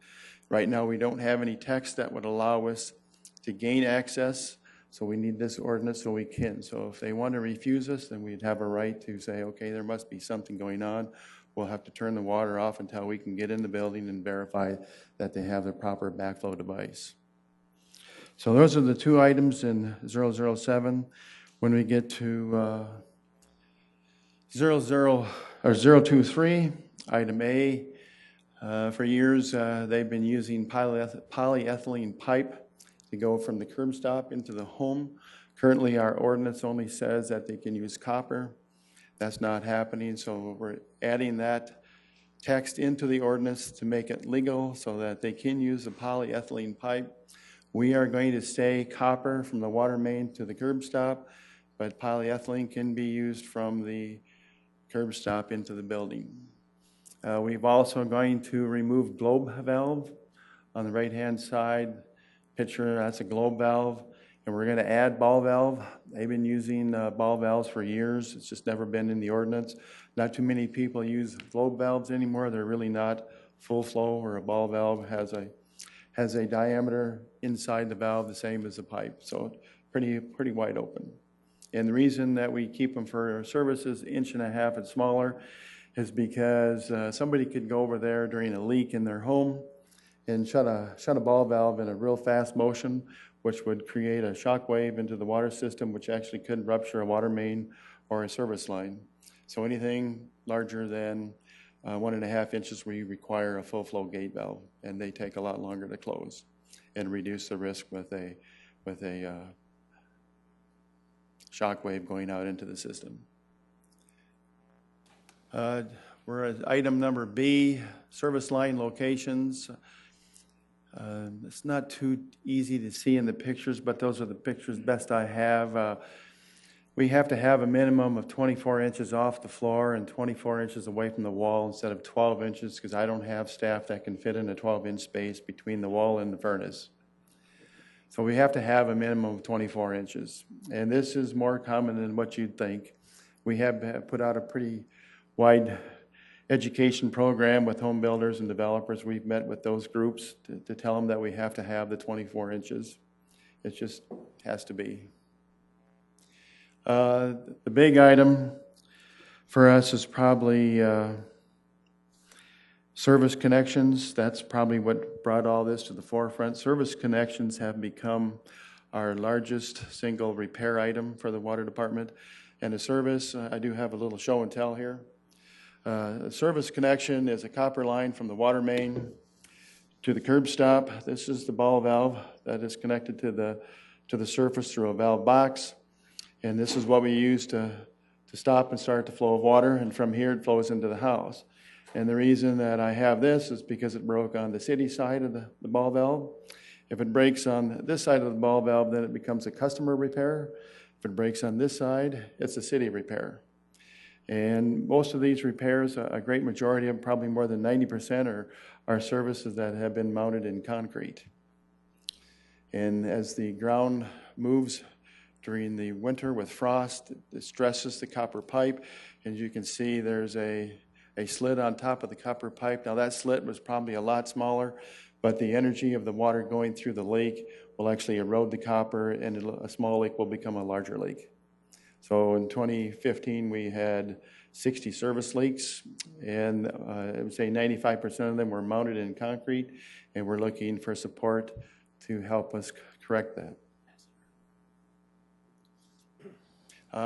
Right now, we don't have any text that would allow us to gain access, so we need this ordinance so we can. So if they want to refuse us, then we'd have a right to say, okay, there must be something going on. We'll have to turn the water off until we can get in the building and verify that they have the proper backflow device. So those are the two items in 007. When we get to 023, item A, for years they've been using polyethylene pipe to go from the curb stop into the home. Currently, our ordinance only says that they can use copper. That's not happening, so we're adding that text into the ordinance to make it legal so that they can use the polyethylene pipe. We are going to say copper from the water main to the curb stop, but polyethylene can be used from the curb stop into the building. We've also going to remove globe valve on the right-hand side. Picture, that's a globe valve, and we're going to add ball valve. They've been using ball valves for years. It's just never been in the ordinance. Not too many people use globe valves anymore. They're really not full flow, where a ball valve has a diameter inside the valve the same as the pipe, so pretty wide open. And the reason that we keep them for our services 1.5 inches and smaller is because somebody could go over there during a leak in their home and shut a ball valve in a real fast motion, which would create a shock wave into the water system, which actually could rupture a water main or a service line. So anything larger than 1.5 inches, we require a full flow gate valve, and they take a lot longer to close and reduce the risk with a shock wave going out into the system. We're at item number B, service line locations. It's not too easy to see in the pictures, but those are the pictures best I have. We have to have a minimum of 24 inches off the floor and 24 inches away from the wall instead of 12 inches, because I don't have staff that can fit in a 12-inch space between the wall and the furnace. So we have to have a minimum of 24 inches. And this is more common than what you'd think. We have put out a pretty wide education program with home builders and developers. We've met with those groups to tell them that we have to have the 24 inches. It just has to be. The big item for us is probably service connections. That's probably what brought all this to the forefront. Service connections have become our largest single repair item for the water department. And a service, I do have a little show and tell here. A service connection is a copper line from the water main to the curb stop. This is the ball valve that is connected to the surface through a valve box. And this is what we use to stop and start the flow of water. And from here, it flows into the house. And the reason that I have this is because it broke on the city side of the ball valve. If it breaks on this side of the ball valve, then it becomes a customer repair. If it breaks on this side, it's a city repair. And most of these repairs, a great majority of them, probably more than 90%, are services that have been mounted in concrete. And as the ground moves during the winter with frost, it stresses the copper pipe. As you can see, there's a slit on top of the copper pipe. Now that slit was probably a lot smaller, but the energy of the water going through the leak will actually erode the copper, and a small leak will become a larger leak. So in 2015, we had 60 service leaks, and I would say 95% of them were mounted in concrete, and we're looking for support to help us correct that.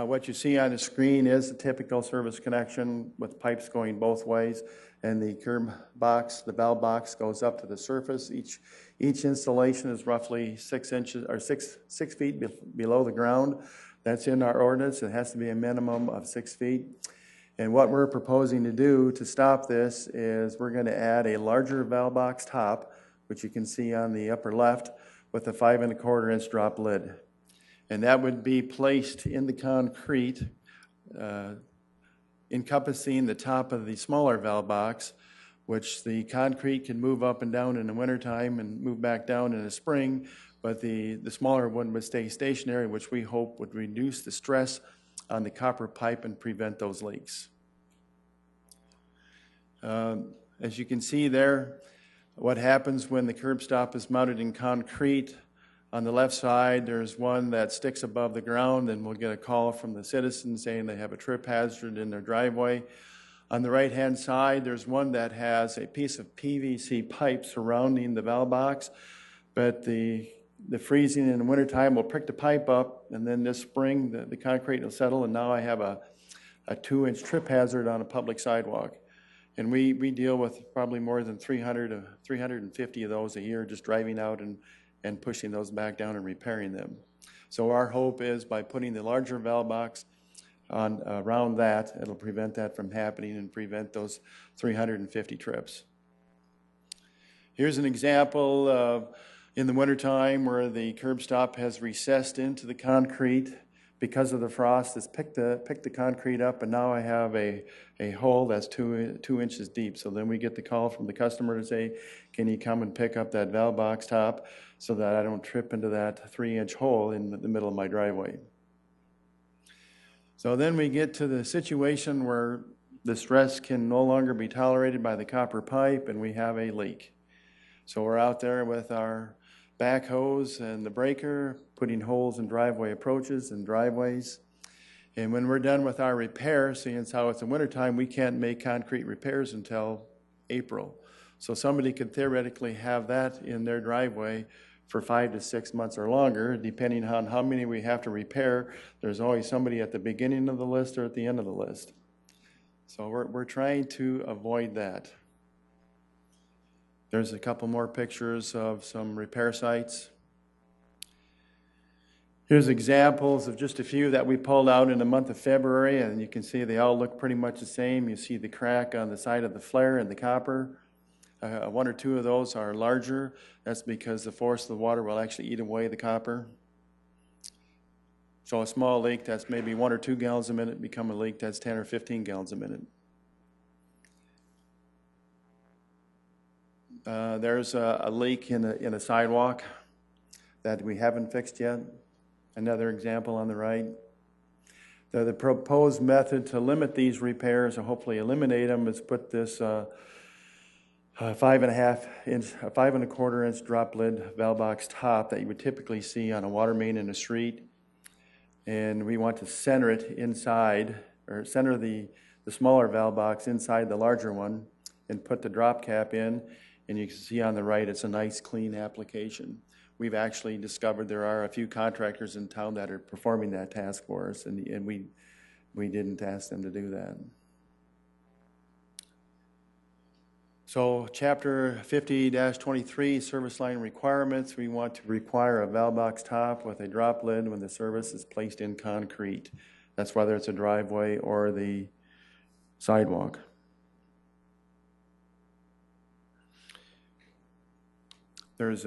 What you see on the screen is the typical service connection with pipes going both ways, and the curb box, the valve box, goes up to the surface. Each installation is roughly 6 inches or 6 feet below the ground. That's in our ordinance. It has to be a minimum of 6 feet. And what we're proposing to do to stop this is we're going to add a larger valve box top, which you can see on the upper left, with a 5 1/4 inch drop lid. And that would be placed in the concrete, encompassing the top of the smaller valve box, which the concrete can move up and down in the wintertime and move back down in the spring, but the smaller one would stay stationary, which we hope would reduce the stress on the copper pipe and prevent those leaks. As you can see there, what happens when the curb stop is mounted in concrete, on the left side, there's one that sticks above the ground, and we'll get a call from the citizens saying they have a trip hazard in their driveway. On the right-hand side, there's one that has a piece of PVC pipe surrounding the valve box, but the freezing in the wintertime will prick the pipe up, and then this spring, the concrete will settle, and now I have a 2-inch trip hazard on a public sidewalk. And we deal with probably more than 300 to 350 of those a year, just driving out and pushing those back down and repairing them. So our hope is by putting the larger valve box on around that, it'll prevent that from happening and prevent those 350 trips. Here's an example of in the wintertime where the curb stop has recessed into the concrete because of the frost. It's picked the concrete up, and now I have a hole that's 2 inches deep. So then we get the call from the customer to say, can you come and pick up that valve box top so that I don't trip into that 3-inch hole in the middle of my driveway. So then we get to the situation where the stress can no longer be tolerated by the copper pipe, and we have a leak. So we're out there with our backhoes and the breaker, putting holes in driveway approaches and driveways. And when we're done with our repair, seeing as how it's in wintertime, we can't make concrete repairs until April. So somebody could theoretically have that in their driveway for 5 to 6 months or longer, depending on how many we have to repair. There's always somebody at the beginning of the list or at the end of the list. So we're trying to avoid that. There's a couple more pictures of some repair sites. Here's examples of just a few that we pulled out in the month of February, and you can see they all look pretty much the same. You see the crack on the side of the flare and the copper. 1 or 2 of those are larger. That's because the force of the water will actually eat away the copper. So a small leak that's maybe 1 or 2 gallons a minute become a leak that's 10 or 15 gallons a minute. There's a leak in a sidewalk that we haven't fixed yet. Another example on the right. The proposed method to limit these repairs and hopefully eliminate them is put this 5.25 inch drop lid valve box top that you would typically see on a water main in a street. And we want to center it inside, or center the smaller valve box inside the larger one and put the drop cap in. And you can see on the right, it's a nice clean application. We've actually discovered there are a few contractors in town that are performing that task for us, and we didn't ask them to do that. So Chapter 50-23, service line requirements, we want to require a valve box top with a drop lid when the service is placed in concrete. That's whether it's a driveway or the sidewalk. There's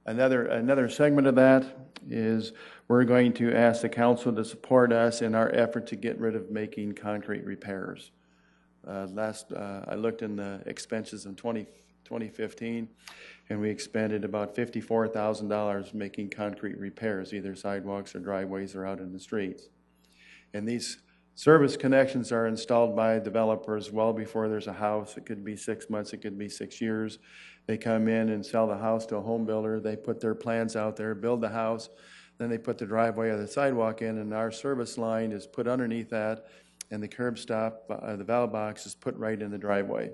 another segment of that is we're going to ask the council to support us in our effort to get rid of making concrete repairs. I looked in the expenses in 2015, and we expended about $54,000 making concrete repairs, either sidewalks or driveways or out in the streets. And these service connections are installed by developers well before there's a house. It could be 6 months, it could be 6 years. They come in and sell the house to a home builder. They put their plans out there, build the house, then they put the driveway or the sidewalk in, and our service line is put underneath that, and the curb stop, the valve box is put right in the driveway.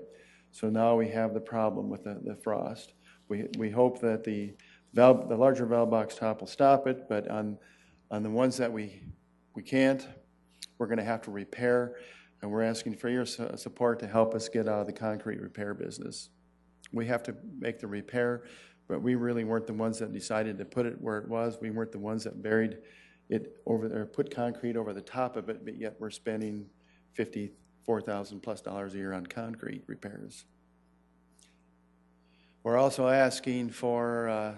So now we have the problem with the frost. We hope that the larger valve box top will stop it, but on the ones that we can't, we're going to have to repair, and we're asking for your support to help us get out of the concrete repair business. We have to make the repair, but we really weren't the ones that decided to put it where it was. We weren't the ones that buried it over there, put concrete over the top of it, but yet we're spending $54,000+ a year on concrete repairs. We're also asking for,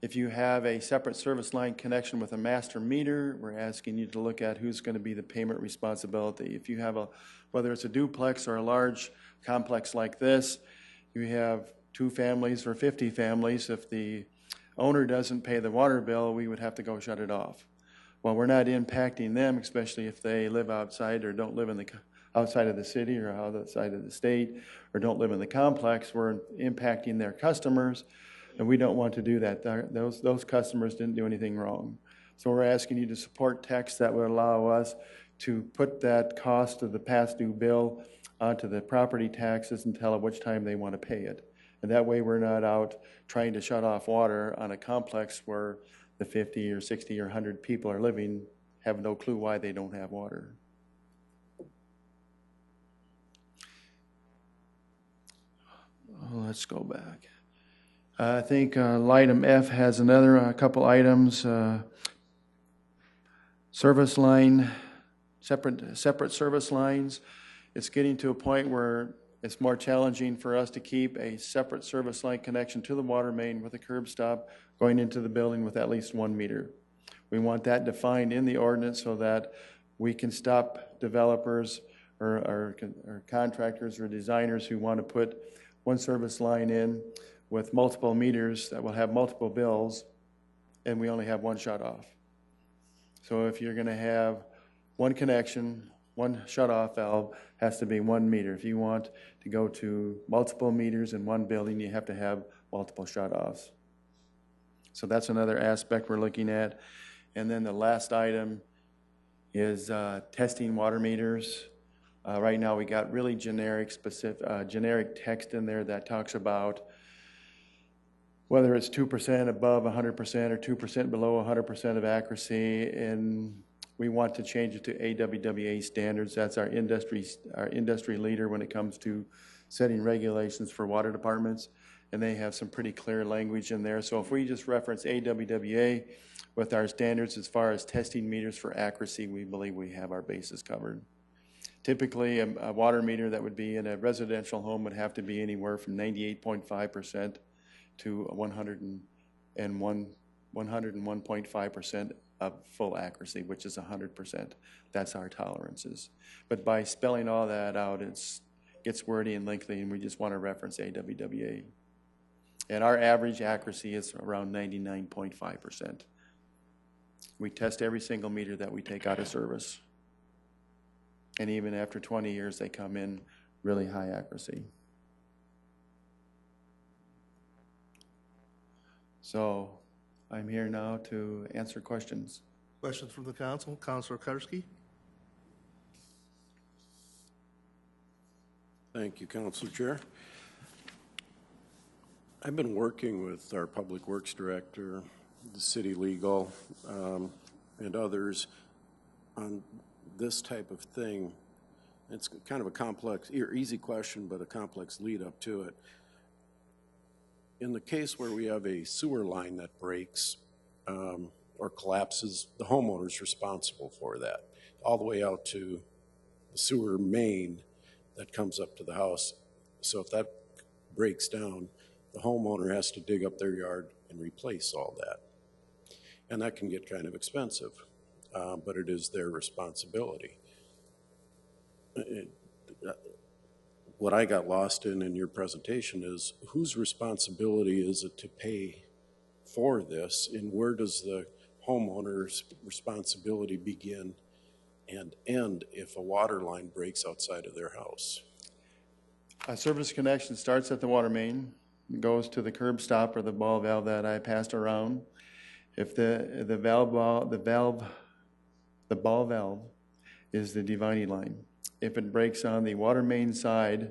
if you have a separate service line connection with a master meter, we're asking you to look at who's going to be the payment responsibility. If you have whether it's a duplex or a large complex like this, you have 2 families or 50 families. If the owner doesn't pay the water bill, we would have to go shut it off. Well, we're not impacting them, especially if they live outside or don't live outside of the city or outside of the state or don't live in the complex. We're impacting their customers, and we don't want to do that. Those customers didn't do anything wrong. So we're asking you to support text that would allow us to put that cost of the past due bill onto the property taxes and tell them which time they want to pay it. And that way we're not out trying to shut off water on a complex where the 50 or 60 or 100 people are living, have no clue why they don't have water. Let's go back. I think item F has another couple items. Service line, separate service lines. It's getting to a point where it's more challenging for us to keep a separate service line connection to the water main with a curb stop going into the building with at least 1 meter. We want that defined in the ordinance so that we can stop developers or contractors or designers who want to put one service line in with multiple meters that will have multiple bills, and we only have one shut off. So if you're going to have one connection, one shut-off valve has to be 1 meter. If you want to go to multiple meters in one building, you have to have multiple shut-offs. So that's another aspect we're looking at. And then the last item is testing water meters. Right now we got really generic text in there that talks about whether it's 2% above 100% or 2% below 100% of accuracy, and we want to change it to AWWA standards. That's our industry leader when it comes to setting regulations for water departments, and they have some pretty clear language in there. So if we just reference AWWA with our standards as far as testing meters for accuracy, we believe we have our bases covered. Typically, a water meter that would be in a residential home would have to be anywhere from 98.5% to 101.5% of full accuracy, which is 100%. That's our tolerances. But by spelling all that out, it gets wordy and lengthy, and we just want to reference AWWA. And our average accuracy is around 99.5%. We test every single meter that we take out of service. And even after 20 years, they come in really high accuracy. So I'm here now to answer questions. Questions from the council? Councilor Karski? Thank you, Council Chair. I've been working with our Public Works Director, the City Legal, and others on this type of thing. It's kind of a complex, easy question, but a complex lead up to it. In the case where we have a sewer line that breaks or collapses, the homeowner's responsible for that, all the way out to the sewer main that comes up to the house. So if that breaks down, the homeowner has to dig up their yard and replace all that. And that can get kind of expensive, but it is their responsibility. What I got lost in your presentation is whose responsibility is it to pay for this, and where does the homeowner's responsibility begin and end if a water line breaks outside of their house? A service connection starts at the water main, goes to the curb stop or the ball valve that I passed around. If the ball valve is the dividing line. If it breaks on the water main side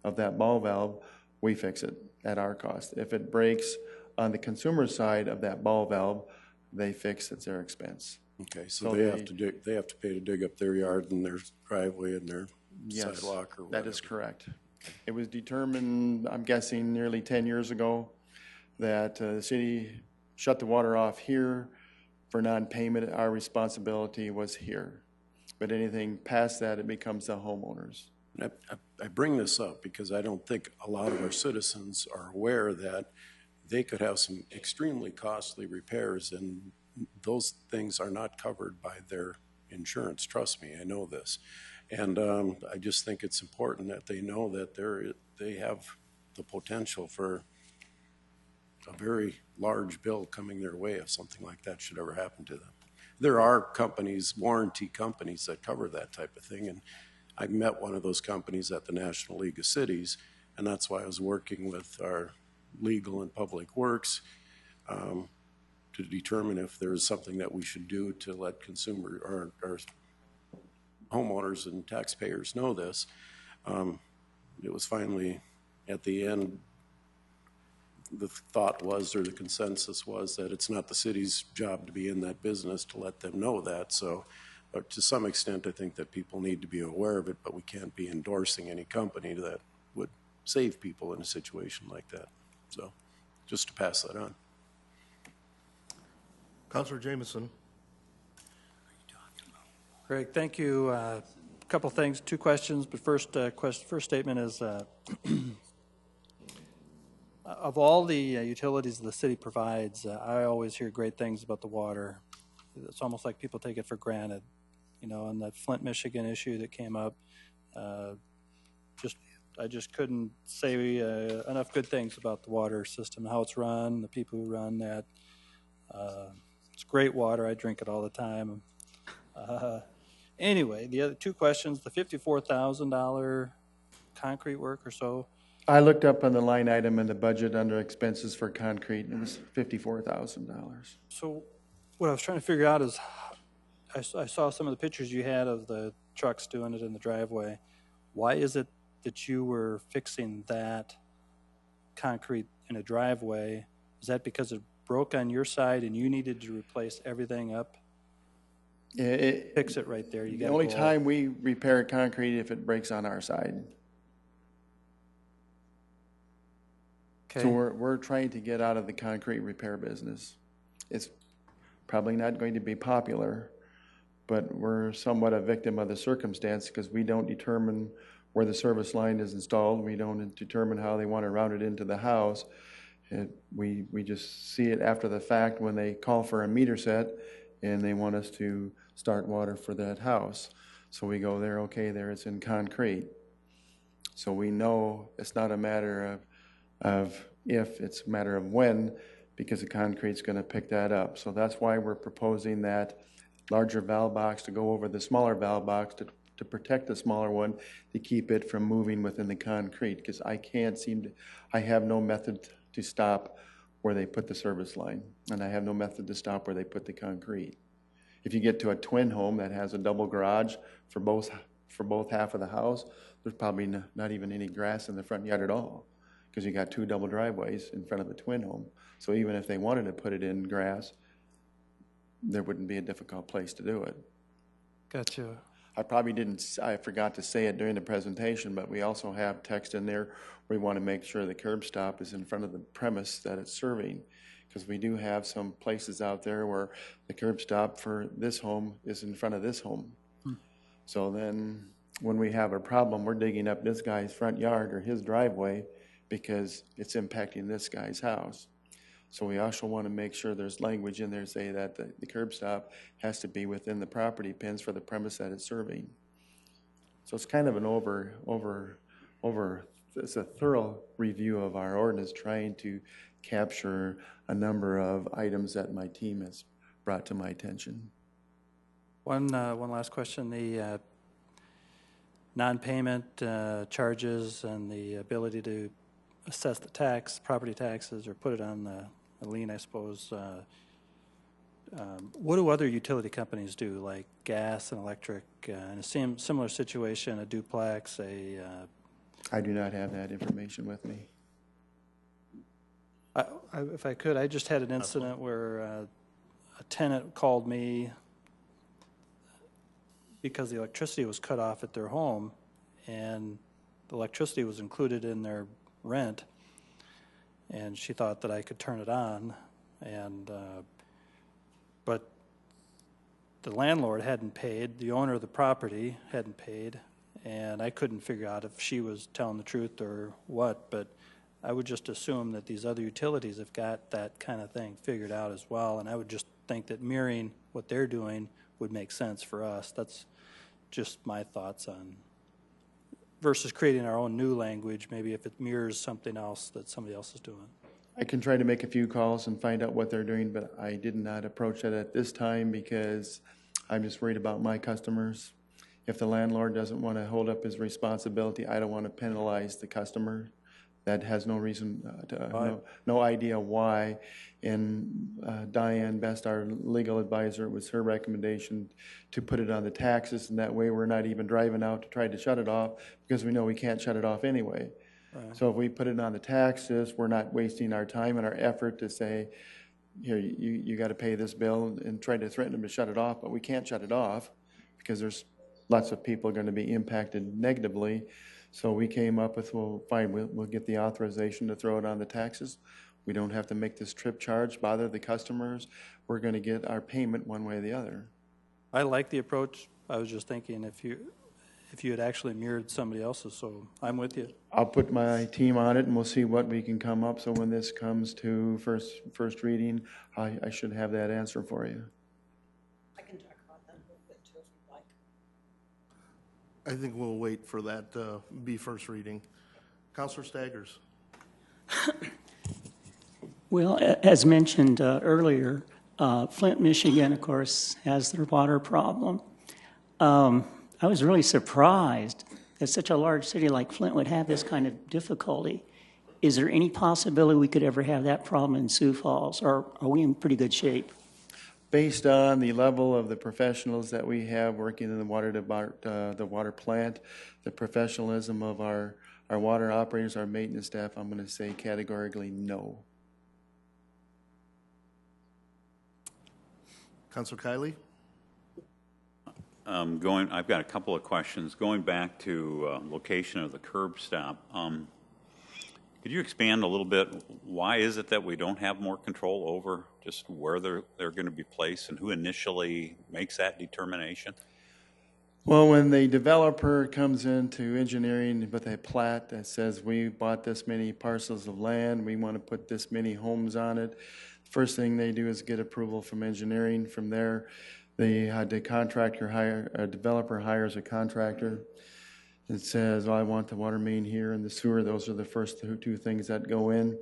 of that ball valve, we fix it at our cost. If it breaks on the consumer side of that ball valve, they fix it at their expense. Okay, so they have to pay to dig up their yard and their driveway and their sidewalk or whatever. That is correct. It was determined, I'm guessing, nearly 10 years ago that the city shut the water off here for non-payment. Our responsibility was here. But anything past that, it becomes the homeowners. I bring this up because I don't think a lot of our citizens are aware that they could have some extremely costly repairs, and those things are not covered by their insurance. Trust me, I know this. And I just think it's important that they know that they have the potential for a very large bill coming their way if something like that should ever happen to them. There are companies, warranty companies, that cover that type of thing, and I met one of those companies at the National League of Cities, and that's why I was working with our legal and public works to determine if there is something that we should do to let consumer or homeowners and taxpayers know this. It was finally at the end, the thought was, or the consensus was, that it's not the city's job to be in that business to let them know that. So, but to some extent, I think that people need to be aware of it, but we can't be endorsing any company that would save people in a situation like that. So, just to pass that on. Councilor Jameson. Greg, thank you. A couple things, two questions, but first statement is, of all the utilities the city provides, I always hear great things about the water. It's almost like people take it for granted. You know, and that Flint, Michigan issue that came up, I just couldn't say enough good things about the water system, how it's run, the people who run that. It's great water. I drink it all the time. Anyway, the other two questions, the $54,000 concrete work or so. I looked up on the line item in the budget under expenses for concrete, and it was $54,000. So what I was trying to figure out is, I saw some of the pictures you had of the trucks doing it in the driveway. Why is it that you were fixing that concrete in a driveway? Is that because it broke on your side and you needed to replace everything up? Fix it right there. The only time we repair concrete if it breaks on our side. Okay. So we're trying to get out of the concrete repair business. It's probably not going to be popular, but we're somewhat a victim of the circumstance because we don't determine where the service line is installed. We don't determine how they want to route it into the house. We just see it after the fact when they call for a meter set and they want us to start water for that house. So we go there, okay, there it's in concrete. So we know it's not a matter of if, it's a matter of when, because the concrete's going to pick that up. So that's why we're proposing that larger valve box to go over the smaller valve box to to protect the smaller one, to keep it from moving within the concrete, because I have no method to stop where they put the service line, and I have no method to stop where they put the concrete. If you get to a twin home that has a double garage for both half of the house, there's probably not even any grass in the front yard at all, because you got 2 double driveways in front of the twin home. So even if they wanted to put it in grass, there wouldn't be a difficult place to do it. Gotcha. I forgot to say it during the presentation, but we also have text in there where we want to make sure the curb stop is in front of the premise that it's serving, because we do have some places out there where the curb stop for this home is in front of this home. So then when we have a problem, we're digging up this guy's front yard or his driveway because it's impacting this guy's house. So we also want to make sure there's language in there say that the curb stop has to be within the property pins for the premise that it's serving. So it's kind of an it's a thorough review of our ordinance, trying to capture a number of items that my team has brought to my attention. One last question, the non-payment charges and the ability to assess the property taxes, or put it on the lien, I suppose. What do other utility companies do, like gas and electric? In a similar situation, a duplex, I do not have that information with me. If I could, I just had an incident where a tenant called me because the electricity was cut off at their home, and the electricity was included in their rent, and she thought that I could turn it on, and but the landlord hadn't paid, the owner of the property hadn't paid, and I couldn't figure out if she was telling the truth or what, but I would just assume that these other utilities have got that kind of thing figured out as well, and I would just think that mirroring what they're doing would make sense for us. That's just my thoughts on, versus creating our own new language, maybe if it mirrors something else that somebody else is doing. I can try to make a few calls and find out what they're doing, but I did not approach that at this time because I'm just worried about my customers. If the landlord doesn't want to hold up his responsibility, I don't want to penalize the customer. That has no reason, no idea why. And Diane Best, our legal advisor, it was her recommendation to put it on the taxes, and that way we're not even driving out to try to shut it off, because we know we can't shut it off anyway. Right. So if we put it on the taxes, we're not wasting our time and our effort to say, here, you got to pay this bill, and try to threaten them to shut it off, but we can't shut it off because there's lots of people going to be impacted negatively. So we came up with, well, fine, we'll get the authorization to throw it on the taxes. We don't have to make this trip charge, bother the customers. We're going to get our payment one way or the other. I like the approach. I was just thinking if you had actually mirrored somebody else's, so I'm with you. I'll put my team on it, and we'll see what we can come up. So when this comes to first reading, I should have that answer for you. I can talk about that a little bit too, if you'd like. I think we'll wait for that to be first reading. Councilor Staggers. Well, as mentioned earlier, Flint, Michigan, of course, has their water problem. I was really surprised that such a large city like Flint would have this kind of difficulty. Is there any possibility we could ever have that problem in Sioux Falls, or are we in pretty good shape? Based on the level of the professionals that we have working in the water plant, the professionalism of our water operators, our maintenance staff, I'm going to say categorically no. Councilor Kiley? I've got a couple of questions. Going back to location of the curb stop, could you expand a little bit? Why is it that we don't have more control over just where they're going to be placed, and who initially makes that determination? Well, when the developer comes into engineering with a plat that says we bought this many parcels of land, we want to put this many homes on it, first thing they do is get approval from engineering. From there, the developer hires a contractor. It says, I want the water main here and the sewer. Those are the first two things that go in.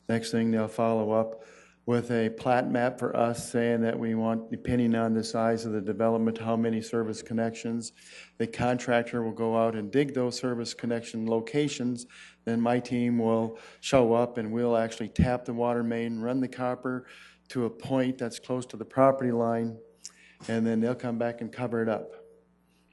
Next thing, they'll follow up with a plat map for us saying that we want, depending on the size of the development, how many service connections. The contractor will go out and dig those service connection locations. Then my team will show up and we'll actually tap the water main, run the copper to a point that's close to the property line, and then they'll come back and cover it up.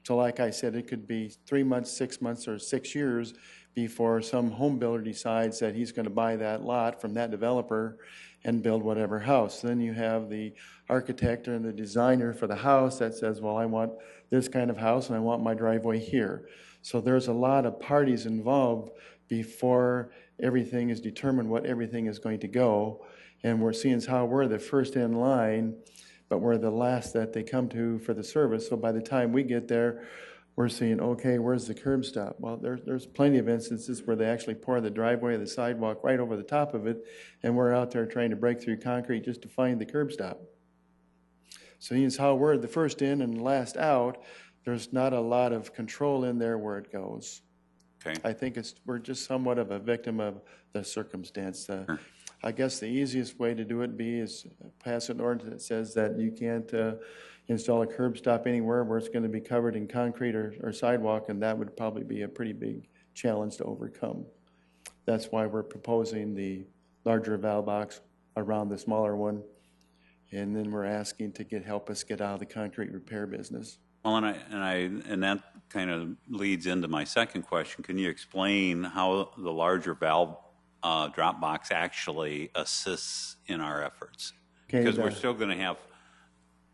So like I said, it could be 3 months, 6 months, or 6 years before some home builder decides that he's going to buy that lot from that developer and build whatever house. Then you have the architect and the designer for the house that says, well, I want this kind of house and I want my driveway here. So there's a lot of parties involved before everything is determined what everything is going to go. And we're seeing how we're the first in line, but we're the last that they come to for the service. So by the time we get there, we're seeing, okay, where's the curb stop? Well, there's plenty of instances where they actually pour the driveway or the sidewalk right over the top of it, and we're out there trying to break through concrete just to find the curb stop. So it's how we're the first in and last out. There's not a lot of control in there where it goes. Okay. I think we're just somewhat of a victim of the circumstance. Sure. I guess the easiest way to do it is pass an ordinance that says that you can't install a curb stop anywhere where it's going to be covered in concrete or sidewalk, and that would probably be a pretty big challenge to overcome. That's why we're proposing the larger valve box around the smaller one, and then we're asking to help us get out of the concrete repair business. Well, and that kind of leads into my second question. Can you explain how the larger valve drop box actually assists in our efforts? Because we're still going to have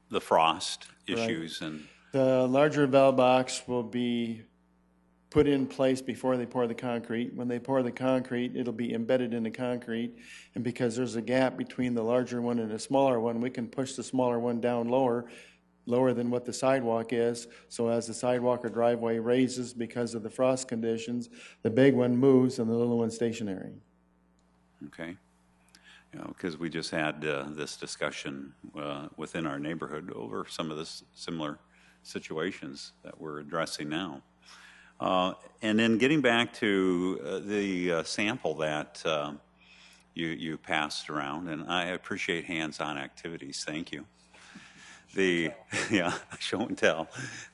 the frost issues. Right. And the larger valve box will be put in place before they pour the concrete. When they pour the concrete, it'll be embedded in the concrete, and because there's a gap between the larger one and the smaller one, we can push the smaller one down lower than what the sidewalk is. So as the sidewalk or driveway raises because of the frost conditions, the big one moves and the little one's stationary. Okay. You know, because we just had this discussion within our neighborhood over some of the similar situations that we're addressing now. And then getting back to the sample that you passed around, and I appreciate hands-on activities. Thank you. Yeah, show and tell.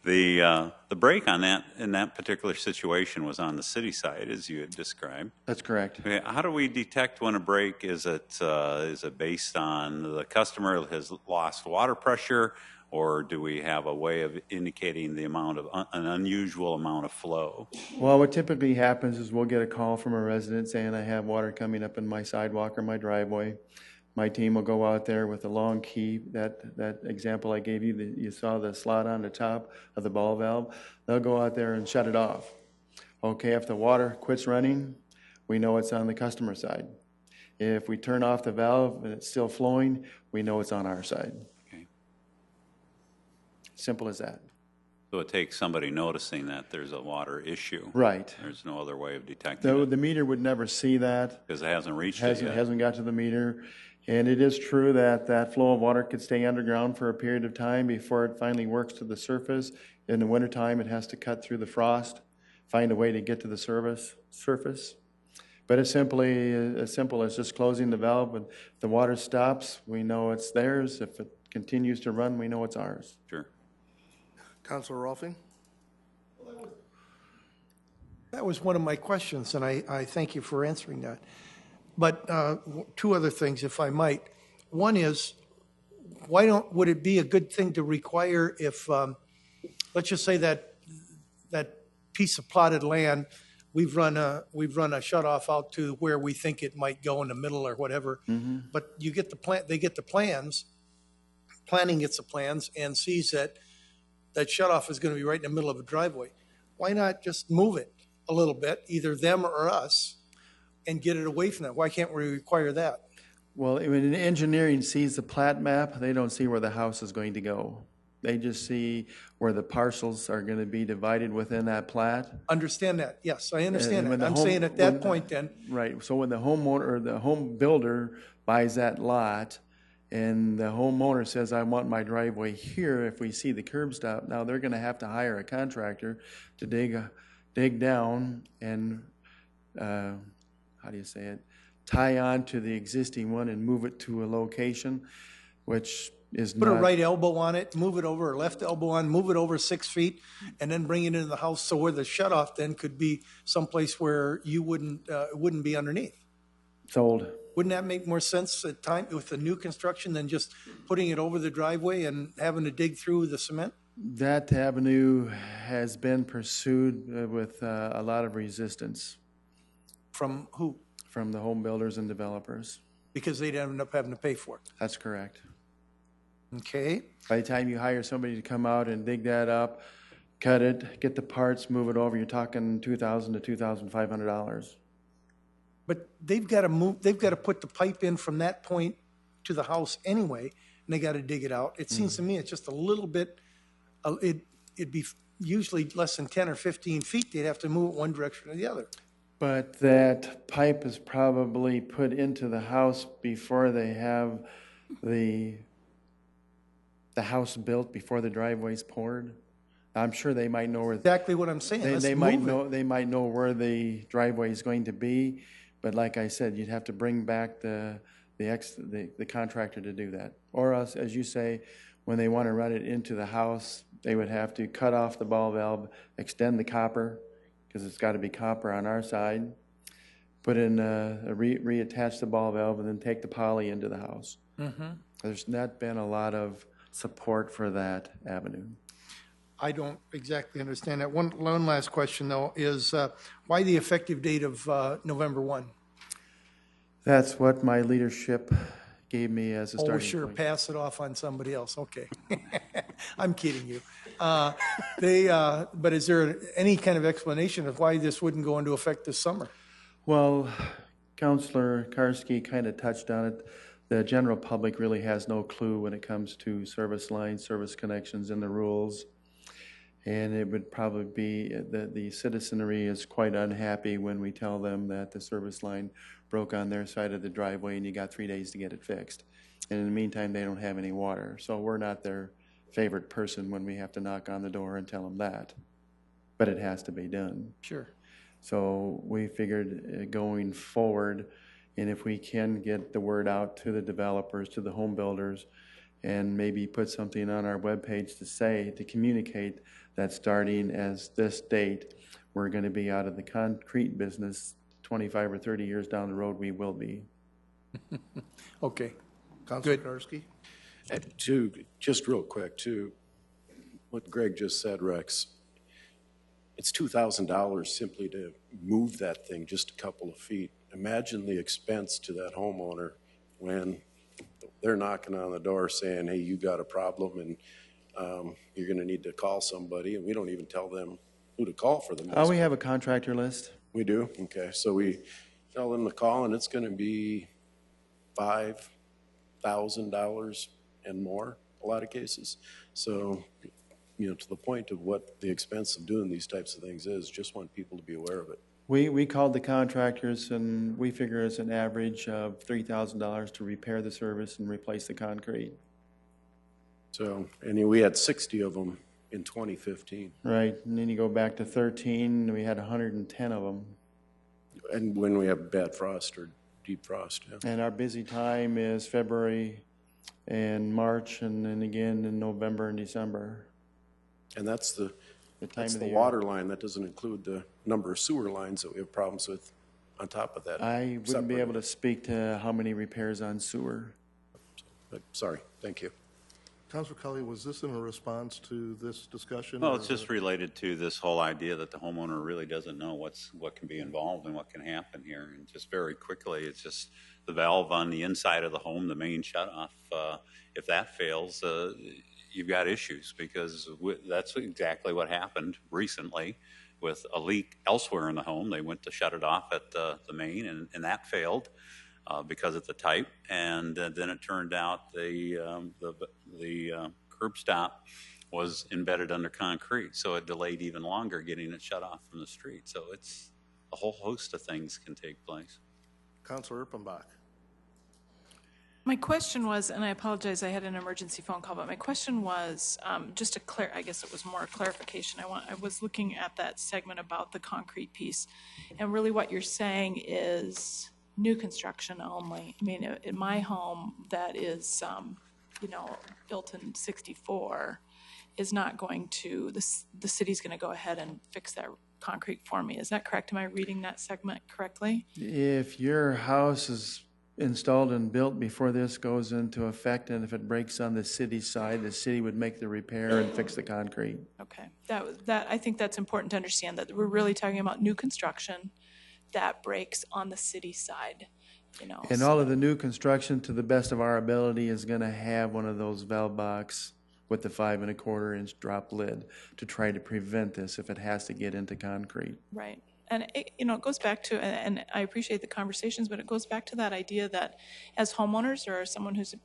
The break on that in that particular situation was on the city side, as you had described. That's correct. Okay, how do we detect when a break is it based on the customer has lost water pressure, or do we have a way of indicating the amount of an unusual amount of flow? Well, what typically happens is we'll get a call from a resident saying, I have water coming up in my sidewalk or my driveway. My team will go out there with a long key, that example I gave you, you saw the slot on the top of the ball valve. They'll go out there and shut it off. Okay, if the water quits running, we know it's on the customer side. If we turn off the valve and it's still flowing, we know it's on our side. Okay. Simple as that. So it takes somebody noticing that there's a water issue. Right. There's no other way of detecting it. The meter would never see that. Because it hasn't reached it yet. It hasn't got to the meter. And it is true that that flow of water could stay underground for a period of time before it finally works to the surface. In the wintertime, it has to cut through the frost, find a way to get to the surface. But it's simply as simple as just closing the valve. When the water stops, we know it's theirs. If it continues to run, we know it's ours. Sure. Councilor Rolfing? That was one of my questions, and I thank you for answering that. But two other things, if I might. One is, would it be a good thing to require if, let's just say that piece of plotted land, we've run a shutoff out to where we think it might go in the middle or whatever. Mm-hmm. But you get they get the plans, planning gets the plans and sees that shutoff is going to be right in the middle of a driveway. Why not just move it a little bit, either them or us, and get it away from that? Why can't we require that? Well, when engineering sees the plat map, they don't see where the house is going to go. They just see where the parcels are going to be divided within that plat. Understand that. Yes, I understand that. I'm saying at that point then. Right. So when the homeowner or the home builder buys that lot and the homeowner says, I want my driveway here, if we see the curb stop, now they're going to have to hire a contractor to dig down and, how do you say it, tie on to the existing one and move it to a location, which is Put a not. right elbow on it, move it over, or left elbow on, move it over 6 feet, and then bring it into the house, so where the shut-off then could be someplace where you wouldn't, it wouldn't be underneath. Sold. Wouldn't that make more sense at time with the new construction than just putting it over the driveway and having to dig through the cement? That avenue has been pursued with a lot of resistance. From who? From the home builders and developers. Because they'd end up having to pay for it. That's correct. Okay. By the time you hire somebody to come out and dig that up, cut it, get the parts, move it over, you're talking $2,000 to $2,500. But they've got to move, they've got to put the pipe in from that point to the house anyway, and they got to dig it out. It seems to me it's just a little bit, it'd be usually less than 10 or 15 feet. They'd have to move it one direction or the other. But that pipe is probably put into the house before they have the house built, before the driveway's poured. I'm sure they might know where. Exactly what I'm saying. They might know where the driveway is going to be, but like I said, you'd have to bring back the contractor to do that. Or else, as you say, when they want to run it into the house, they would have to cut off the ball valve, extend the copper, because it's got to be copper on our side, put in, reattach the ball valve, and then take the poly into the house. There's not been a lot of support for that avenue. I don't exactly understand that. One last question, though, is why the effective date of November 1? That's what my leadership gave me as a starting Oh, sure, point. pass it off on somebody else. Okay. I'm kidding you. But is there any kind of explanation of why this wouldn't go into effect this summer? Well, Councilor Karski kind of touched on it. The general public really has no clue when it comes to service lines, service connections, and the rules. And it would probably be that the citizenry is quite unhappy when we tell them that the service line broke on their side of the driveway and you got 3 days to get it fixed. And in the meantime, they don't have any water. So we're not their favorite person when we have to knock on the door and tell them that. But it has to be done. Sure. So we figured going forward, and if we can get the word out to the developers, to the home builders, and maybe put something on our webpage to communicate that starting as this date, we're going to be out of the concrete business 25 or 30 years down the road, we will be. Okay. Councilor Karski? Just real quick, to what Greg just said, Rex, it's $2,000 simply to move that thing just a couple of feet. Imagine the expense to that homeowner when they're knocking on the door saying, hey, you got a problem and you're going to need to call somebody, and we don't even tell them who to call for the most. We have a contractor list. We do? Okay. So we tell them to call, and it's going to be $5,000 and more, a lot of cases. So, to the point of what the expense of doing these types of things is, just want people to be aware of it. We called the contractors, and we figure it's an average of $3,000 to repair the service and replace the concrete. So, and we had 60 of them in 2015. Right, and then you go back to 13, we had 110 of them. And when we have bad frost or deep frost, yeah. And our busy time is February and March, and then again in November and December. And that's the time of the year. water line. That doesn't include the number of sewer lines that we have problems with on top of that. I wouldn't be able to speak to how many repairs on sewer. But sorry, thank you. Councilor Cully, was this in a response to this discussion? Well, it's just related to this whole idea that the homeowner really doesn't know what can be involved and what can happen here. And just very quickly, it's just the valve on the inside of the home, the main shutoff. If that fails, you've got issues, because that's exactly what happened recently with a leak elsewhere in the home. They went to shut it off at the main, and that failed because of the type. And then it turned out the curb stop was embedded under concrete, so it delayed even longer getting it shut off from the street. So it's a whole host of things can take place. Councilor Erpenbach. My question was, and I apologize, I had an emergency phone call, but my question was just I guess it was more clarification. I was looking at that segment about the concrete piece, and really what you're saying is new construction only. I mean, in my home that is, built in 64 is not going to, the city's going to go ahead and fix that concrete for me. Is that correct? Am I reading that segment correctly? If your house is installed and built before this goes into effect, and if it breaks on the city side, the city would make the repair and fix the concrete. Okay, I think that's important to understand, that we're really talking about new construction that breaks on the city side, And all of the new construction, to the best of our ability, is going to have one of those valve box with the 5 1/4-inch drop lid to try to prevent this if it has to get into concrete. Right. And it goes back to, and I appreciate the conversations, but it goes back to that idea that as homeowners or someone who's,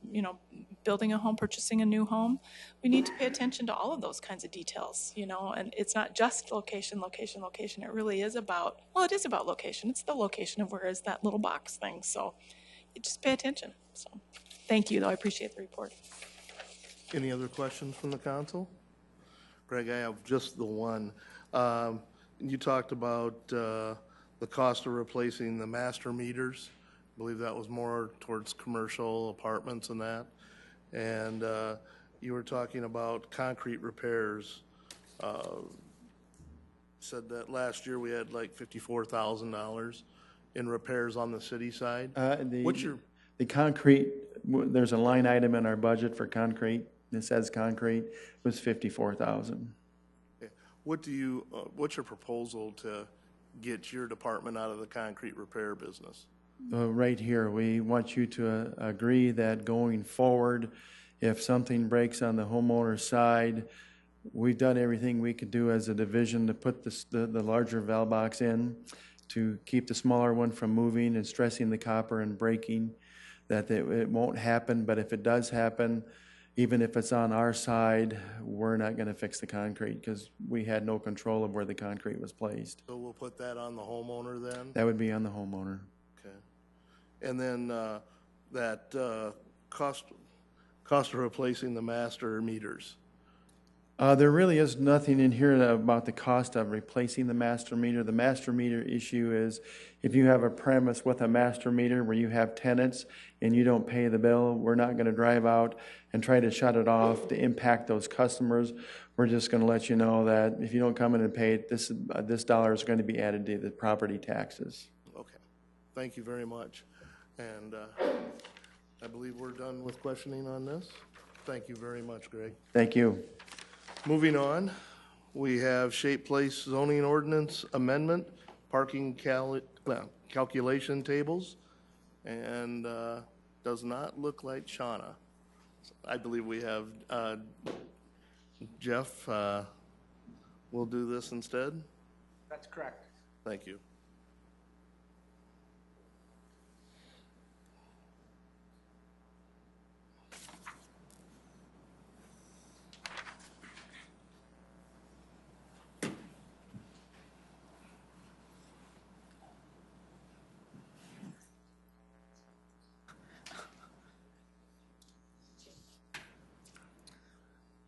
building a home, purchasing a new home, we need to pay attention to all of those kinds of details, and it's not just location. It really is about, it is about location. It's the location of where is that little box thing. So just pay attention. So thank you, though. I appreciate the report. Any other questions from the council? Greg, I have just the one. You talked about the cost of replacing the master meters. I believe that was more towards commercial apartments and that. And you were talking about concrete repairs. Said that last year we had like $54,000 in repairs on the city side. The concrete, there's a line item in our budget for concrete. It says concrete, was $54,000. What's your proposal to get your department out of the concrete repair business? Right here, we want you to agree that going forward, if something breaks on the homeowner's side, we've done everything we could do as a division to put the larger valve box in, to keep the smaller one from moving and stressing the copper and breaking, that it won't happen. But if it does happen, even if it's on our side, we're not going to fix the concrete because we had no control of where the concrete was placed. So we'll put that on the homeowner then? That would be on the homeowner. Okay. And then that cost of replacing the master meters. There really is nothing in here about the cost of replacing the master meter. The master meter issue is if you have a premise with a master meter where you have tenants and you don't pay the bill, we're not going to drive out and try to shut it off to impact those customers. We're just going to let you know that if you don't come in and pay it, this dollar is going to be added to the property taxes. Okay. Thank you very much. And I believe we're done with questioning on this. Thank you very much, Greg. Thank you. Moving on, we have Shape Place zoning ordinance amendment, parking calculation tables, and does not look like Shauna. I believe we have Jeff will do this instead. That's correct. Thank you.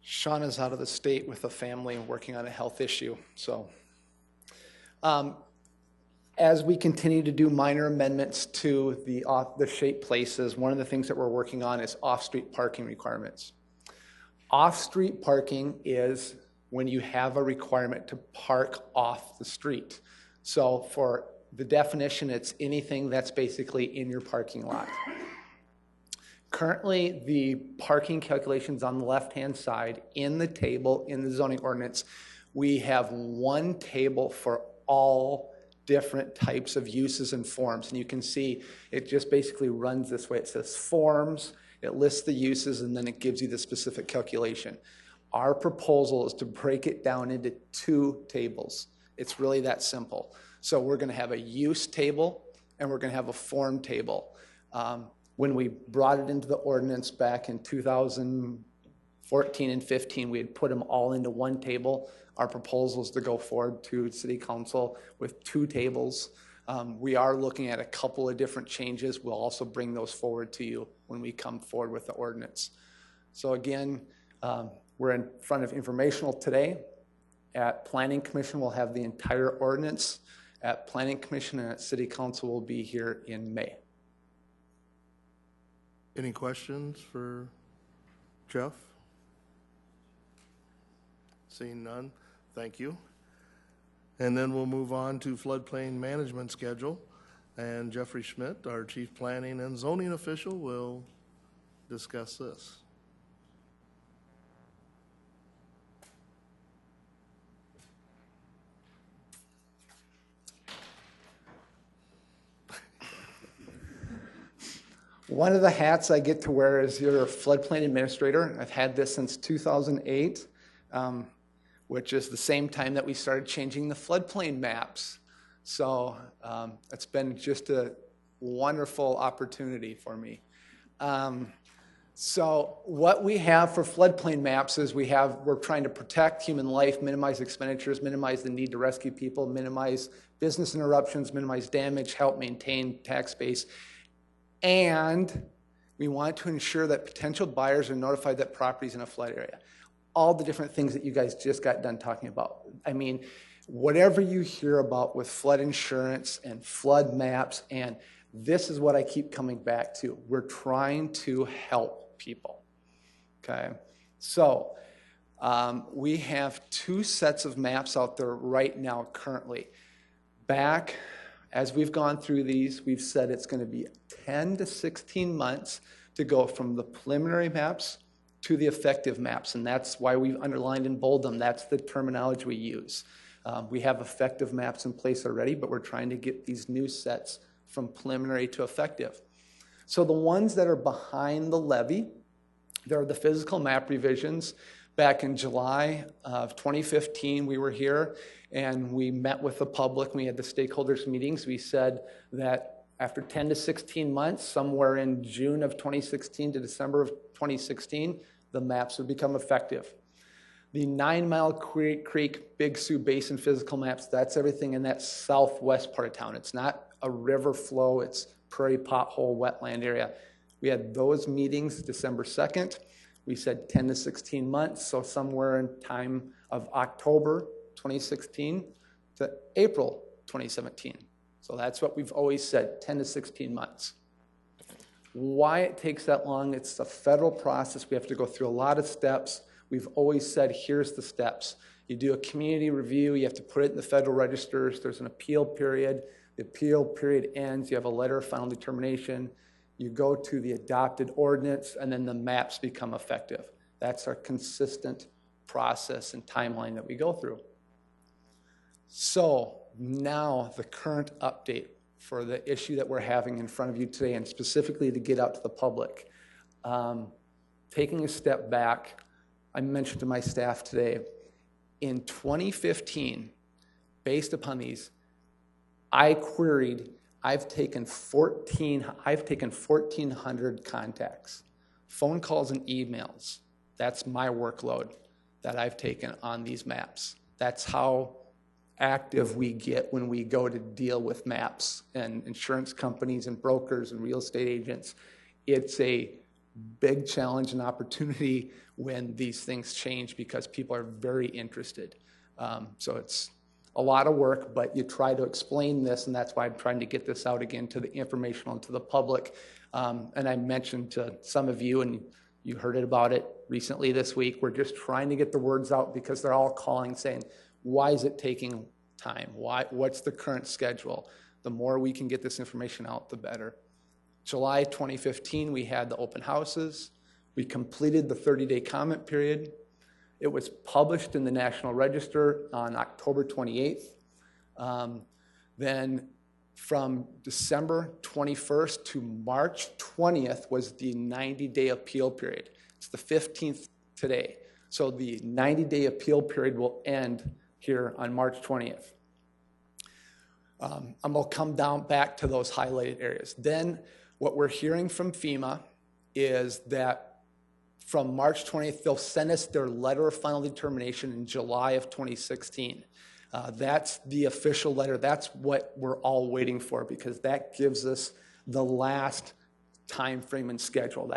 Shauna's out of the state with a family and working on a health issue. So as we continue to do minor amendments to the Shape Places, one of the things that we're working on is off-street parking requirements. Off-street parking is when you have a requirement to park off the street. So for the definition, it's anything that's basically in your parking lot. Currently, the parking calculations on the left-hand side in the table, in the zoning ordinance, we have one table for all different types of uses and forms. And you can see it just basically runs this way. It says forms, it lists the uses, and then it gives you the specific calculation. Our proposal is to break it down into two tables. It's really that simple. So we're going to have a use table and we're going to have a form table. When we brought it into the ordinance back in 2014 and 15, we had put them all into one table. Our proposal is to go forward to City Council with two tables. We are looking at a couple of different changes. We'll also bring those forward to you when we come forward with the ordinance. So again, we're in front of Informational today. At Planning Commission, we'll have the entire ordinance. at Planning Commission and at City Council will be here in May. Any questions for Jeff? Seeing none, thank you. And then we'll move on to floodplain management schedule. And Jeffrey Schmidt, our Chief Planning and Zoning Official, will discuss this. One of the hats I get to wear is your floodplain administrator. I've had this since 2008, which is the same time that we started changing the floodplain maps. So it's been just a wonderful opportunity for me. So what we have for floodplain maps is we're trying to protect human life, minimize expenditures, minimize the need to rescue people, minimize business interruptions, minimize damage, help maintain tax base. And we want to ensure that potential buyers are notified that property is in a flood area. All the different things that you guys just got done talking about. I mean, whatever you hear about with flood insurance and flood maps, and this is what I keep coming back to. We're trying to help people, okay? So we have 2 sets of maps out there right now currently. Back, as we've gone through these, we've said it's going to be 10 to 16 months to go from the preliminary maps to the effective maps, and that's why we've underlined and bold them. That's the terminology we use. We have effective maps in place already, but we're trying to get these new sets from preliminary to effective. So the ones that are behind the levee, they're the physical map revisions. Back in July of 2015, we were here and we met with the public. We had the stakeholders meetings. We said that after 10 to 16 months, somewhere in June of 2016 to December of 2016, the maps would become effective. The 9 Mile Creek Big Sioux Basin physical maps, that's everything in that southwest part of town. It's not a river flow, it's prairie pothole wetland area. We had those meetings December 2nd. We said 10 to 16 months, so somewhere in time of October 2016 to April 2017. So that's what we've always said, 10 to 16 months. Why it takes that long, it's a federal process. We have to go through a lot of steps. We've always said, here's the steps. You do a community review, you have to put it in the federal registers, there's an appeal period. The appeal period ends, you have a letter of final determination, you go to the adopted ordinance, and then the maps become effective. That's our consistent process and timeline that we go through. So now the current update for the issue that we're having in front of you today, and specifically to get out to the public. Taking a step back, I mentioned to my staff today, in 2015, based upon these, I've taken 1,400 contacts, phone calls and emails. That's my workload that I've taken on these maps. That's how active we get when we go to deal with maps and insurance companies and brokers and real estate agents. It's a big challenge and opportunity when these things change because people are very interested. So it's a lot of work, but you try to explain this, and that's why I'm trying to get this out again to the informational and to the public. And I mentioned to some of you, and you heard about it recently this week, we're just trying to get the words out because they're all calling saying, why is it taking time? What's the current schedule? The more we can get this information out, the better. July 2015, we had the open houses. We completed the 30-day comment period. It was published in the National Register on October 28th. Then from December 21st to March 20th was the 90-day appeal period. It's the 15th today. So the 90-day appeal period will end here on March 20th. I'm going to come down back to those highlighted areas. Then what we're hearing from FEMA is that from March 20th, they'll send us their letter of final determination in July of 2016. That's the official letter. That's what we're all waiting for because that gives us the last time frame and schedule.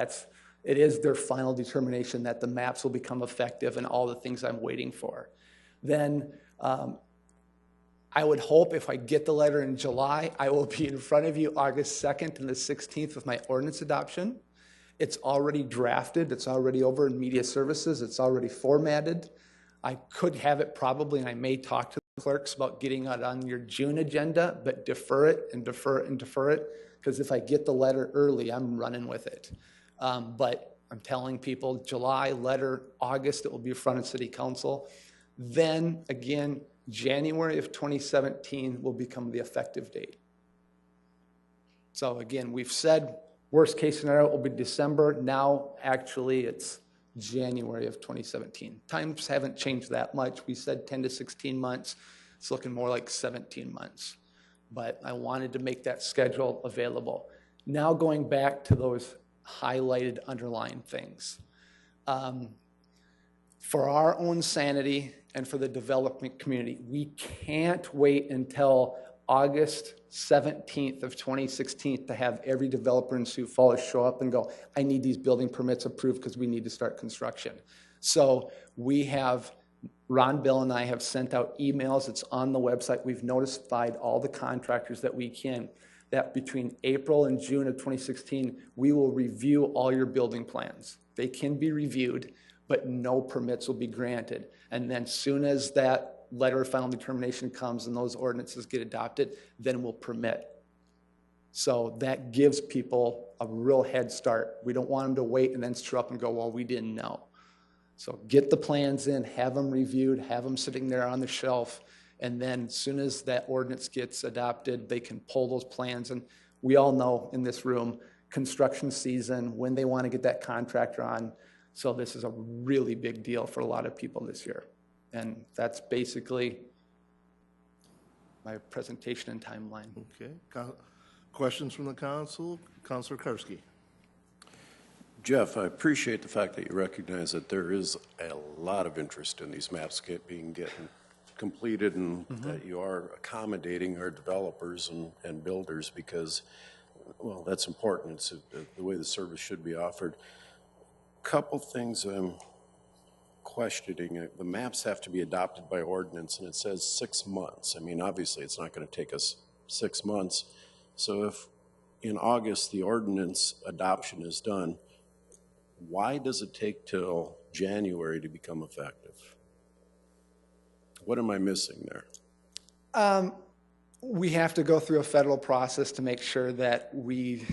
It is their final determination that the maps will become effective and all the things I'm waiting for. Then I would hope if I get the letter in July, I will be in front of you August 2nd and the 16th with my ordinance adoption. It's already drafted. It's already over in media services. It's already formatted. I could have it probably, and I may talk to the clerks about getting it on your June agenda, but defer it and defer it and defer it, because if I get the letter early, I'm running with it. But I'm telling people July letter, August, it will be in front of City Council. Then again, January of 2017 will become the effective date. So again, we've said worst case scenario will be December. Now, actually, it's January of 2017. Times haven't changed that much. We said 10 to 16 months. It's looking more like 17 months. But I wanted to make that schedule available. Now going back to those highlighted, underlined things. For our own sanity and for the development community, we can't wait until August 17th of 2016 to have every developer in Sioux Falls show up and go, I need these building permits approved because we need to start construction. So we have, Ron, Bill, and I have sent out emails. It's on the website. We've notified all the contractors that we can that between April and June of 2016, we will review all your building plans. They can be reviewed, but no permits will be granted. And then soon as that letter of final determination comes and those ordinances get adopted, then we'll permit. So that gives people a real head start. We don't want them to wait and then show up and go, well, we didn't know. So get the plans in, have them reviewed, have them sitting there on the shelf, and then as soon as that ordinance gets adopted, they can pull those plans. And we all know in this room, construction season, when they want to get that contractor on. So this is a really big deal for a lot of people this year. And that's basically my presentation and timeline. Okay. Questions from the council? Councilor Karski. Jeff, I appreciate the fact that you recognize that there is a lot of interest in these maps getting completed, and that you are accommodating our developers and builders, because, well, that's important. It's the way the service should be offered. Couple things I'm questioning. The maps have to be adopted by ordinance, and it says 6 months. I mean, obviously, it's not going to take us 6 months. So if in August the ordinance adoption is done, why does it take till January to become effective? What am I missing there? We have to go through a federal process to make sure that we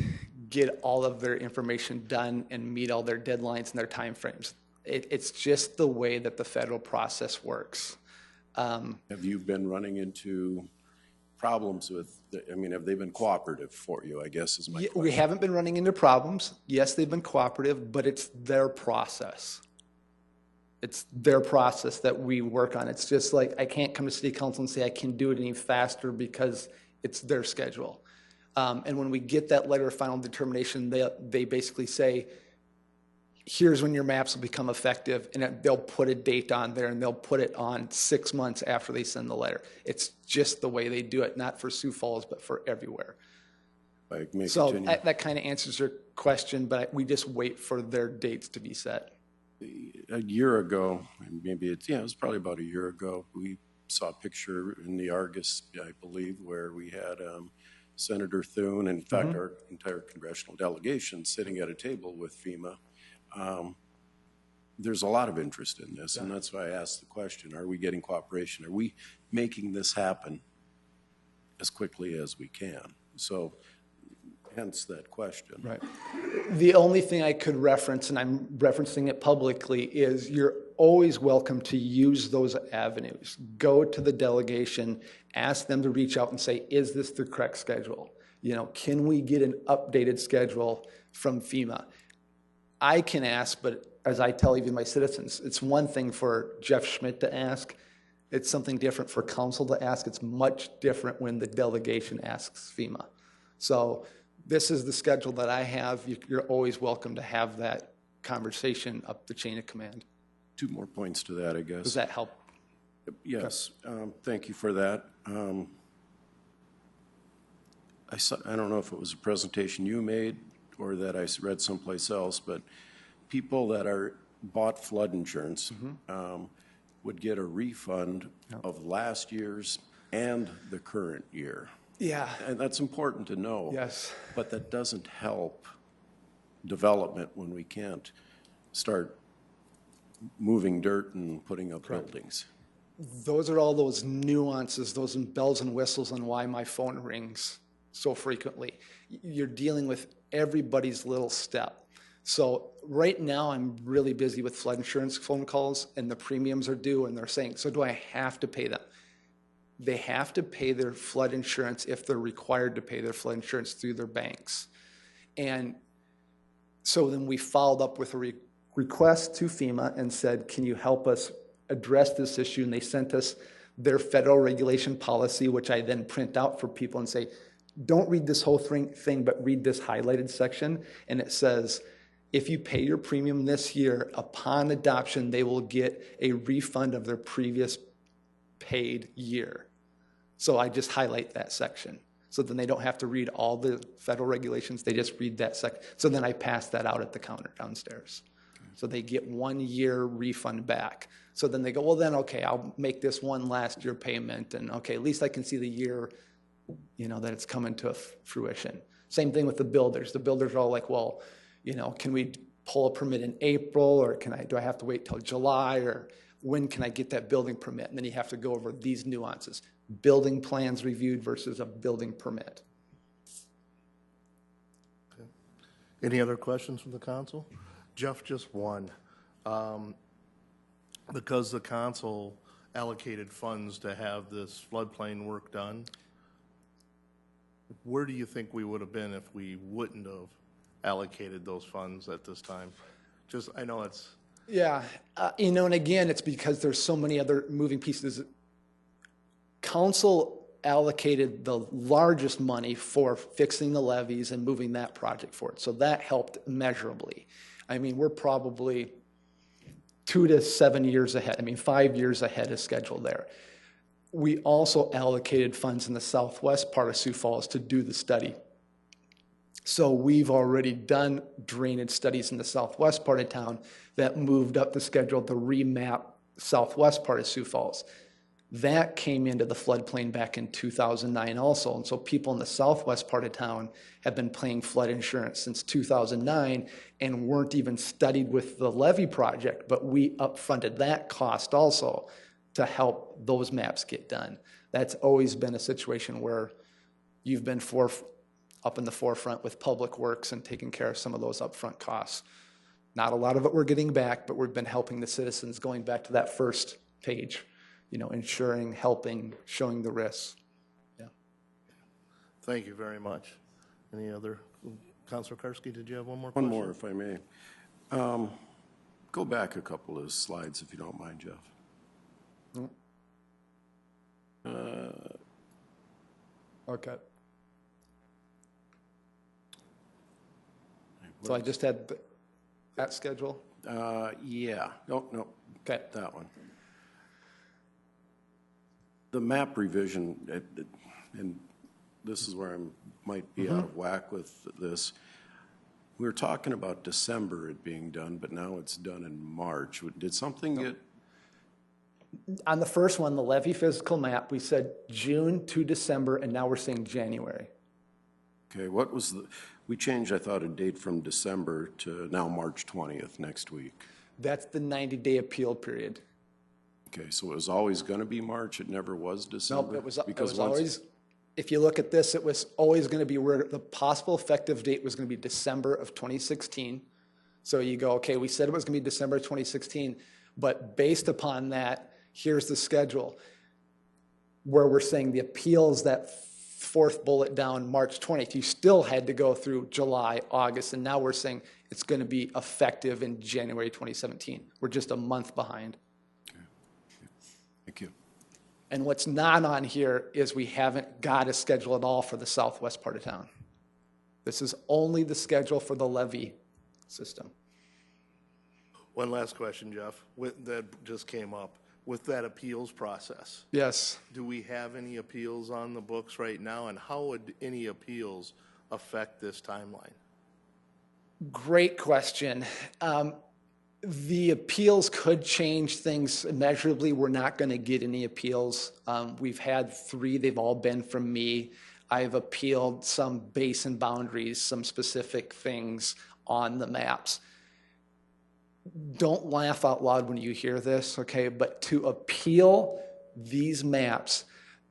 get all of their information done and meet all their deadlines and their timeframes. It's just the way that the federal process works. Have you been running into problems with, I mean, have they been cooperative for you, I guess is my question. We haven't been running into problems. Yes, they've been cooperative, but it's their process. It's their process that we work on. It's just like, I can't come to City Council and say I can do it any faster because it's their schedule. And when we get that letter of final determination, they basically say, here's when your maps will become effective, and they'll put a date on there, and they'll put it on 6 months after they send the letter. It's just the way they do it, not for Sioux Falls, but for everywhere. So that kind of answers your question, but we just wait for their dates to be set. A year ago, and maybe it was probably about a year ago, we saw a picture in the Argus, I believe, where we had Senator Thune, and in fact, our entire congressional delegation sitting at a table with FEMA. There's a lot of interest in this, and that's why I asked the question, are we getting cooperation? Are we making this happen as quickly as we can? So hence that question. Right. The only thing I could reference, and I'm referencing it publicly, is you're always welcome to use those avenues. Go to the delegation, ask them to reach out and say, is this the correct schedule? You know, can we get an updated schedule from FEMA? I can ask, but as I tell even my citizens, it's one thing for Jeff Schmidt to ask. It's something different for council to ask. It's much different when the delegation asks FEMA. So this is the schedule that I have. You're always welcome to have that conversation up the chain of command. 2 more points to that, I guess. Does that help? Yes. Thank you for that. I don't know if it was a presentation you made or that I read someplace else, but people that bought flood insurance would get a refund of last year's and the current year. Yeah. And that's important to know. Yes. But that doesn't help development when we can't start moving dirt and putting up buildings. Those are all those nuances, those bells and whistles, and why my phone rings so frequently. You're dealing with everybody's little step. So right now, I'm really busy with flood insurance phone calls, and the premiums are due, and they're saying, so do I have to pay them? They have to pay their flood insurance if they're required to pay their flood insurance through their banks. And so then we followed up with a request to FEMA and said, can you help us address this issue? And they sent us their federal regulation policy, which I then print out for people and say, don't read this whole thing, but read this highlighted section. And it says, if you pay your premium this year, upon adoption, they will get a refund of their previous paid year. So I just highlight that section. So then they don't have to read all the federal regulations, they just read that section. So then I pass that out at the counter downstairs. So they get 1 year refund back. So then they go, well then, okay, I'll make this one last year payment, and okay, at least I can see the year, you know, that it's coming to fruition. Same thing with the builders. The builders are all like, well, you know, can we pull a permit in April, or do I have to wait till July, or when can I get that building permit? And then you have to go over these nuances. Building plans reviewed versus a building permit. Okay. Any other questions from the council? Jeff, just one. Because the council allocated funds to have this floodplain work done, where do you think we would have been if we wouldn't have allocated those funds at this time? Just, I know it's... Yeah, you know, and again, it's because there's so many other moving pieces. Council allocated the largest money for fixing the levees and moving that project forward. So that helped measurably. I mean, we're probably 2 to 7 years ahead. I mean, 5 years ahead of schedule there. We also allocated funds in the southwest part of Sioux Falls to do the study. So we've already done drainage studies in the southwest part of town that moved up the schedule to remap southwest part of Sioux Falls. That came into the floodplain back in 2009 also. And so people in the southwest part of town have been paying flood insurance since 2009 and weren't even studied with the levee project, but we upfronted that cost also to help those maps get done. That's always been a situation where you've been up in the forefront with public works and taking care of some of those upfront costs. Not a lot of it we're getting back, but we've been helping the citizens going back to that first page. You know, ensuring, helping, showing the risks. Yeah. Thank you very much. Any other? Councilor Karski, did you have one more question? One more, if I may. Go back a couple of slides, if you don't mind, Jeff. Okay. So I just had that schedule? Yeah. No. Okay. That one. The map revision, and this is where I might be out of whack with this. We were talking about December it being done, but now it's done in March. Did something get... On the first one, the levee physical map, we said June to December, and now we're saying January. Okay, what was the... We changed, I thought, a date from December to now March 20th, next week. That's the 90-day appeal period. Okay, so it was always going to be March? It never was December? Nope, it was always, if you look at this, it was always going to be where the possible effective date was going to be December of 2016. So you go, okay, we said it was going to be December 2016, but based upon that, here's the schedule where we're saying the appeals, that fourth bullet down, March 20th, you still had to go through July, August, and now we're saying it's going to be effective in January 2017. We're just a month behind. Thank you. And what's not on here is we haven't got a schedule at all for the southwest part of town. This is only the schedule for the levee system. One last question, Jeff, that just came up. With that appeals process. Yes. Do we have any appeals on the books right now, and how would any appeals affect this timeline? Great question. The appeals could change things immeasurably. We're not going to get any appeals. We've had 3. They've all been from me. I've appealed some basin boundaries, some specific things on the maps. Don't laugh out loud when you hear this, okay? But to appeal these maps,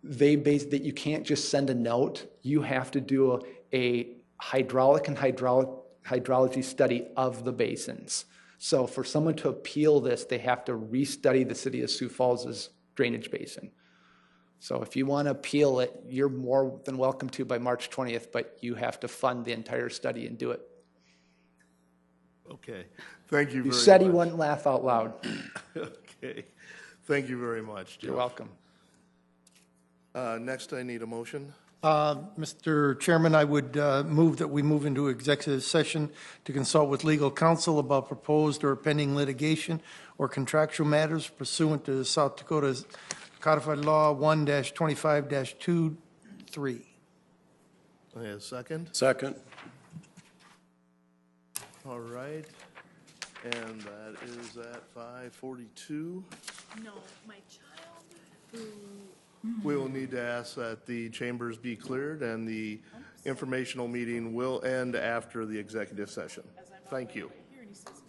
that you can't just send a note. You have to do a hydraulic and hydrology study of the basins. So for someone to appeal this, they have to restudy the City of Sioux Falls' drainage basin. So if you want to appeal it, you're more than welcome to by March 20th, but you have to fund the entire study and do it. Okay, thank you very much. You said he wouldn't laugh out loud. Okay, thank you very much, Jeff. You're welcome. Next, I need a motion. Mr. Chairman, I would move that we move into executive session to consult with legal counsel about proposed or pending litigation or contractual matters pursuant to South Dakota's Codified Law 1-25-23. I have a second. Second. All right, and that is at 5:42. No, my child who... We will need to ask that the chambers be cleared, and the informational meeting will end after the executive session. Thank you. Here, and he says